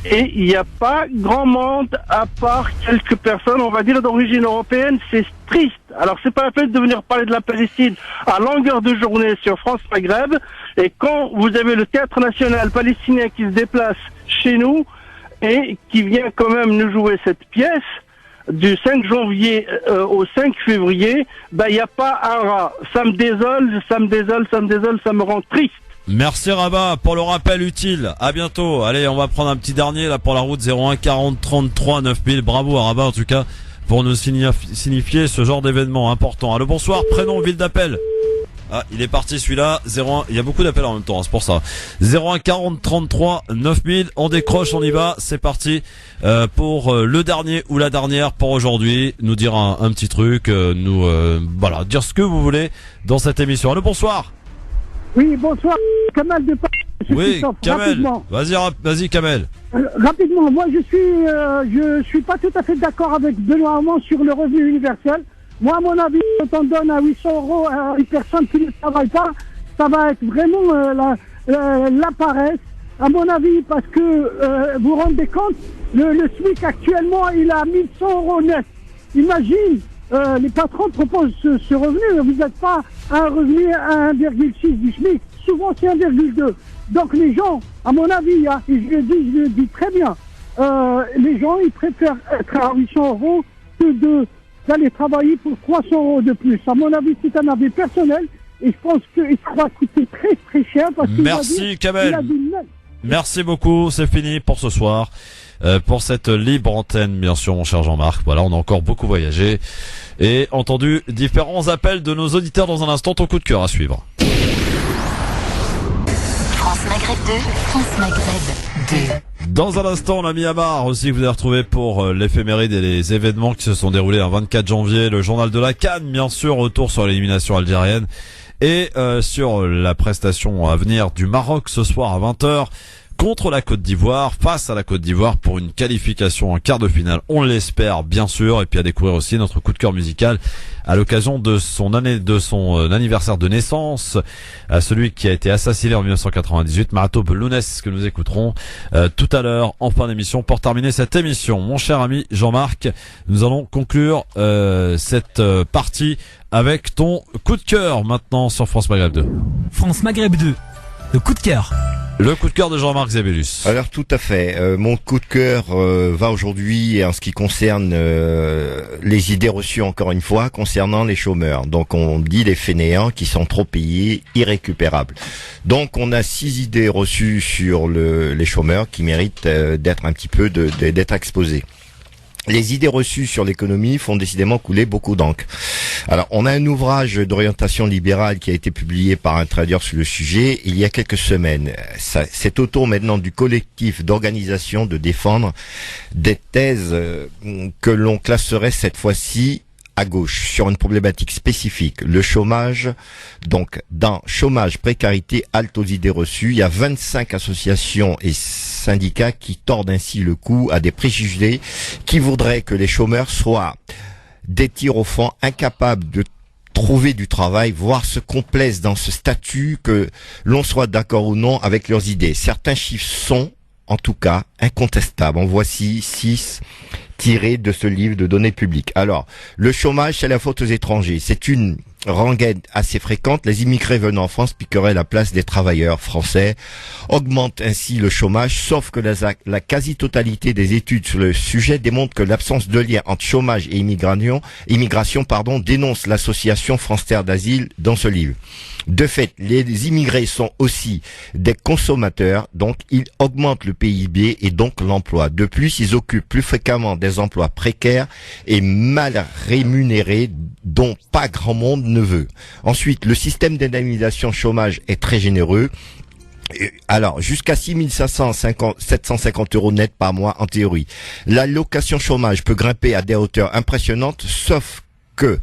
Et il n'y a pas grand monde à part quelques personnes, on va dire, d'origine européenne. C'est triste. Alors c'est pas la peine de venir parler de la Palestine à longueur de journée sur France Maghreb. Et quand vous avez le théâtre national palestinien qui se déplace chez nous et qui vient quand même nous jouer cette pièce du 5 janvier au 5 février, il n'y a pas un rat. Ça me désole, ça me rend triste. Merci Rabat pour le rappel utile. À bientôt. Allez, on va prendre un petit dernier là pour la route 01 40 33 9000. Bravo à Rabat en tout cas pour nous signifier ce genre d'événement important. Allô, bonsoir, prénom, ville d'appel. Ah, il est parti celui-là. 01, il y a beaucoup d'appels en même temps, hein, c'est pour ça. 01 40 33 9000. On décroche, on y va. C'est parti pour le dernier ou la dernière pour aujourd'hui. Nous dire un petit truc, voilà, dire ce que vous voulez dans cette émission. Allô, bonsoir. Oui, bonsoir, Kamel de Paris. Oui, Kamel. Vas-y, Kamel. Rapidement, moi je suis pas tout à fait d'accord avec Benoît Hamon sur le revenu universel. Moi, à mon avis, quand on donne à 800 € à une personne qui ne travaille pas, ça va être vraiment la paresse, à mon avis, parce que vous vous rendez compte, le SMIC actuellement, il a 1100 € net. Imagine. Les patrons proposent ce revenu, vous n'êtes pas à un revenu à 1,6 du SMIC, souvent c'est 1,2. Donc les gens, à mon avis, hein, et je le dis très bien, les gens ils préfèrent être à 800 € que d'aller travailler pour 300 € de plus. À mon avis, c'est un avis personnel et je pense qu'il va coûter très très cher. Parce Merci Kamel. Merci beaucoup, c'est fini pour ce soir. Pour cette libre antenne, bien sûr, mon cher Jean-Marc. Voilà, on a encore beaucoup voyagé et entendu différents appels de nos auditeurs. Dans un instant, ton coup de cœur à suivre. France Maghreb 2, France Maghreb 2. Dans un instant, l'ami Amar aussi, que vous allez retrouver pour l'éphéméride et les événements qui se sont déroulés le 24 janvier. Le journal de la CAN, bien sûr, retour sur l'élimination algérienne et sur la prestation à venir du Maroc ce soir à 20h. Contre la Côte d'Ivoire, face à la Côte d'Ivoire pour une qualification en quart de finale, on l'espère bien sûr, et puis à découvrir aussi notre coup de cœur musical à l'occasion de son anniversaire de naissance, à celui qui a été assassiné en 1998, Mahato Belounès, que nous écouterons tout à l'heure en fin d'émission pour terminer cette émission. Mon cher ami Jean-Marc, nous allons conclure cette partie avec ton coup de cœur maintenant sur France Maghreb 2. France Maghreb 2, le coup de cœur. Le coup de cœur de Jean-Marc Zébélus. Alors tout à fait. Mon coup de cœur va aujourd'hui en ce qui concerne les idées reçues encore une fois concernant les chômeurs. Donc on dit les fainéants qui sont trop payés, irrécupérables. Donc on a 6 idées reçues sur les chômeurs qui méritent d'être un petit peu d'être exposées. Les idées reçues sur l'économie font décidément couler beaucoup d'encre. Alors, on a un ouvrage d'orientation libérale qui a été publié par un trader sur le sujet il y a quelques semaines. C'est au tour maintenant du collectif d'organisation de défendre des thèses que l'on classerait cette fois-ci à gauche sur une problématique spécifique, le chômage. Donc, dans chômage, précarité, halte aux idées reçues, il y a 25 associations et syndicats qui tordent ainsi le cou à des préjugés qui voudraient que les chômeurs soient des tirs au fond, incapables de trouver du travail, voire se complaisent dans ce statut, que l'on soit d'accord ou non avec leurs idées. Certains chiffres sont, en tout cas, incontestables. En voici 6 tirés de ce livre de données publiques. Alors, le chômage, c'est la faute aux étrangers. C'est une rengaine assez fréquente. Les immigrés venant en France piqueraient la place des travailleurs français, augmentent ainsi le chômage, sauf que la quasi-totalité des études sur le sujet démontre que l'absence de lien entre chômage et immigration, dénonce l'association France Terre d'Asile dans ce livre. De fait, les immigrés sont aussi des consommateurs, donc ils augmentent le PIB et donc l'emploi. De plus, ils occupent plus fréquemment des emplois précaires et mal rémunérés dont pas grand monde ne veut. Ensuite, le système d'indemnisation chômage est très généreux. Alors, jusqu'à 6 750 € net par mois en théorie. L'allocation chômage peut grimper à des hauteurs impressionnantes, sauf que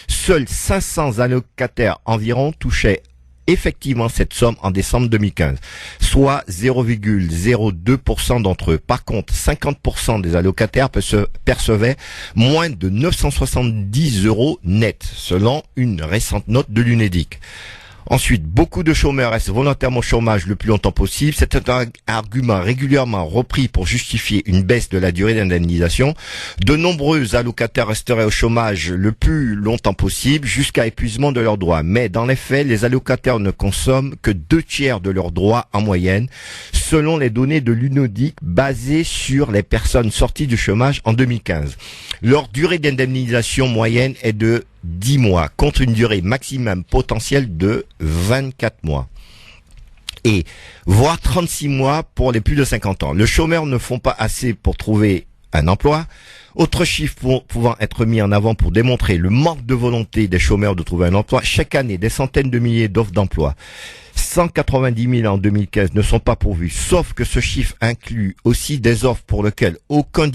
seuls 500 allocataires environ touchaient effectivement cette somme en décembre 2015, soit 0,02% d'entre eux. Par contre, 50% des allocataires percevaient moins de 970 € net, selon une récente note de l'UNEDIC. Ensuite, beaucoup de chômeurs restent volontairement au chômage le plus longtemps possible. C'est un argument régulièrement repris pour justifier une baisse de la durée d'indemnisation. De nombreux allocataires resteraient au chômage le plus longtemps possible jusqu'à épuisement de leurs droits. Mais dans les faits, les allocataires ne consomment que 2/3 de leurs droits en moyenne, selon les données de l'UNEDIC basées sur les personnes sorties du chômage en 2015. Leur durée d'indemnisation moyenne est de 10 mois, contre une durée maximum potentielle de 24 mois. Et voire 36 mois pour les plus de 50 ans. Les chômeurs ne font pas assez pour trouver un emploi. Autre chiffre pouvant être mis en avant pour démontrer le manque de volonté des chômeurs de trouver un emploi. Chaque année, des centaines de milliers d'offres d'emploi. 190 000 en 2015 ne sont pas pourvues, sauf que ce chiffre inclut aussi des offres pour lesquelles aucun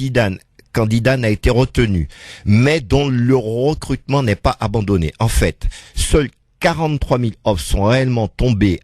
candidat n'a été retenu, mais dont le recrutement n'est pas abandonné. En fait, seuls 43 000 offres sont réellement tombées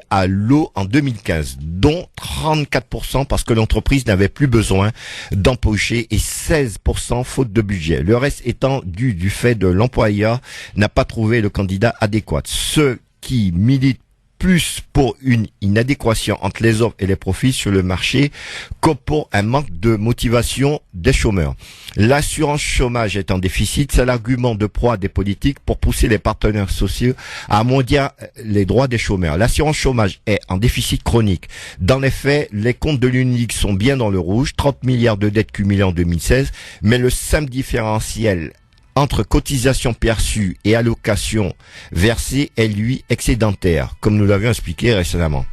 à l'eau en 2015, dont 34% parce que l'entreprise n'avait plus besoin d'embaucher et 16% faute de budget. Le reste étant dû du fait de l'employeur n'a pas trouvé le candidat adéquat. Ceux qui militent plus pour une inadéquation entre les offres et les profits sur le marché que pour un manque de motivation des chômeurs. L'assurance chômage est en déficit, c'est l'argument de proie des politiques pour pousser les partenaires sociaux à amoindrir les droits des chômeurs. L'assurance chômage est en déficit chronique. Dans les faits, les comptes de l'UNEDIC sont bien dans le rouge, 30 milliards de dettes cumulées en 2016, mais le simple différentiel entre cotisations perçues et allocations versées est lui excédentaire, comme nous l'avions expliqué récemment.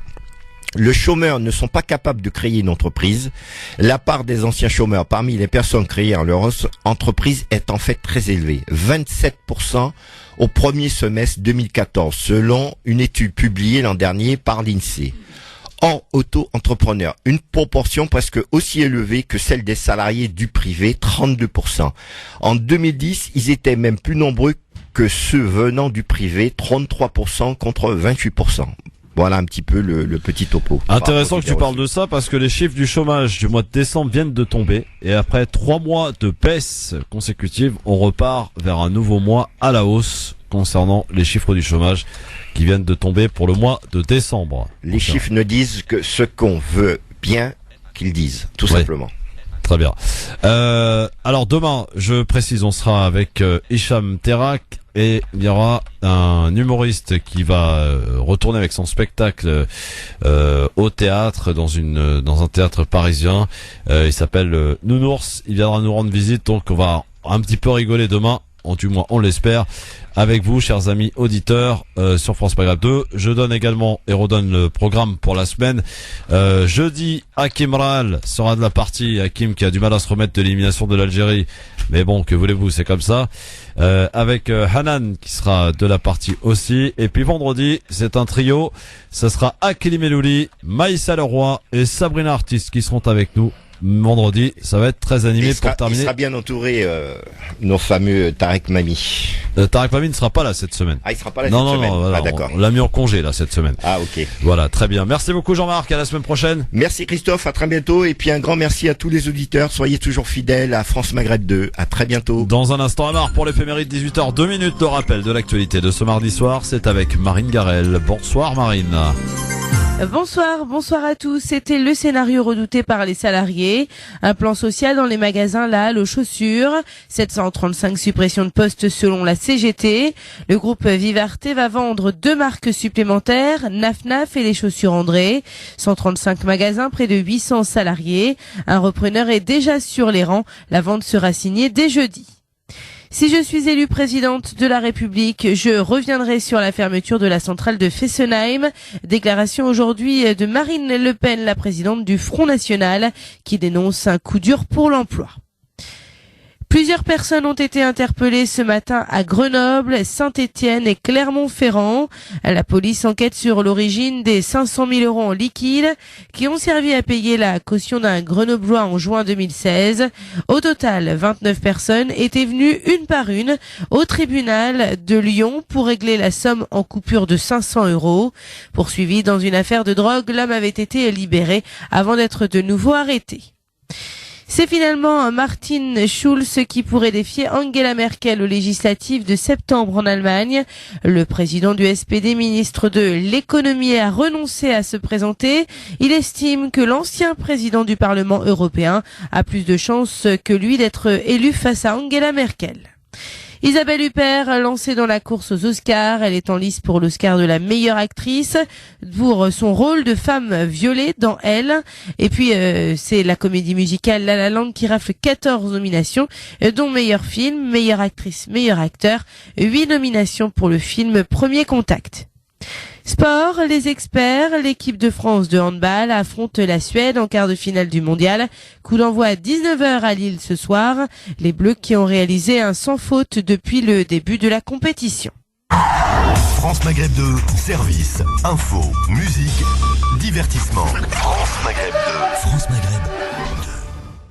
Les chômeurs ne sont pas capables de créer une entreprise. La part des anciens chômeurs parmi les personnes créées en leur entreprise est en fait très élevée, 27% au premier semestre 2014, selon une étude publiée l'an dernier par l'INSEE. Hors auto-entrepreneurs, une proportion presque aussi élevée que celle des salariés du privé, 32%. En 2010, ils étaient même plus nombreux que ceux venant du privé, 33% contre 28%. Voilà un petit peu le petit topo. Intéressant que tu parles de ça parce que les chiffres du chômage du mois de décembre viennent de tomber et après 3 mois de baisse consécutive, on repart vers un nouveau mois à la hausse concernant les chiffres du chômage qui viennent de tomber pour le mois de décembre. Les chiffres ne disent que ce qu'on veut bien qu'ils disent, tout simplement. Très bien. Alors demain, je précise, on sera avec Hicham Terak et il y aura un humoriste qui va retourner avec son spectacle au théâtre dans un théâtre parisien. Il s'appelle Nounours. Il viendra nous rendre visite, donc on va un petit peu rigoler demain. du moins on l'espère, avec vous, chers amis auditeurs, sur France Maghreb 2. Je donne également et redonne le programme pour la semaine. Jeudi, Hakim Ral sera de la partie. Hakim qui a du mal à se remettre de l'élimination de l'Algérie. Mais bon, que voulez-vous, c'est comme ça. Avec Hanan qui sera de la partie aussi. Et puis vendredi, c'est un trio. Ce sera Akili Melouli, Maïssa Leroy et Sabrina Artiste qui seront avec nous. Vendredi, ça va être très animé pour terminer. Il sera bien entouré, nos fameux Tarek Mami. Tarek Mami ne sera pas là cette semaine. Ah, il sera pas là cette semaine. Non, voilà, d'accord. On l'a mis en congé là cette semaine. Ah, ok. Voilà, très bien. Merci beaucoup Jean-Marc, à la semaine prochaine. Merci Christophe, à très bientôt. Et puis un grand merci à tous les auditeurs. Soyez toujours fidèles à France Maghreb 2. À très bientôt. Dans un instant, Amar pour l'éphéméride 18h, 2 minutes de rappel de l'actualité de ce mardi soir. C'est avec Marine Garel. Bonsoir Marine. Bonsoir à tous. C'était le scénario redouté par les salariés. Un plan social dans les magasins, la halle aux chaussures. 735 suppressions de postes selon la CGT. Le groupe Vivarte va vendre 2 marques supplémentaires, Naf Naf et les chaussures André. 135 magasins, près de 800 salariés. Un repreneur est déjà sur les rangs. La vente sera signée dès jeudi. Si je suis élue présidente de la République, je reviendrai sur la fermeture de la centrale de Fessenheim. Déclaration aujourd'hui de Marine Le Pen, la présidente du Front National, qui dénonce un coup dur pour l'emploi. Plusieurs personnes ont été interpellées ce matin à Grenoble, Saint-Étienne et Clermont-Ferrand. La police enquête sur l'origine des 500 000 € en liquide qui ont servi à payer la caution d'un Grenoblois en juin 2016. Au total, 29 personnes étaient venues une par une au tribunal de Lyon pour régler la somme en coupure de 500 €. Poursuivi dans une affaire de drogue, l'homme avait été libéré avant d'être de nouveau arrêté. C'est finalement Martin Schulz qui pourrait défier Angela Merkel aux législatives de septembre en Allemagne. Le président du SPD, ministre de l'économie, a renoncé à se présenter. Il estime que l'ancien président du Parlement européen a plus de chances que lui d'être élu face à Angela Merkel. Isabelle Huppert, lancée dans la course aux Oscars, elle est en lice pour l'Oscar de la meilleure actrice pour son rôle de femme violée dans Elle. Et puis c'est la comédie musicale La La Land qui rafle 14 nominations, dont meilleur film, meilleure actrice, meilleur acteur, 8 nominations pour le film Premier Contact. Sport, les experts, l'équipe de France de handball affronte la Suède en quart de finale du mondial. Coup d'envoi à 19h à Lille ce soir. Les Bleus qui ont réalisé un sans faute depuis le début de la compétition. France Maghreb 2, service, info, musique, divertissement. France Maghreb 2.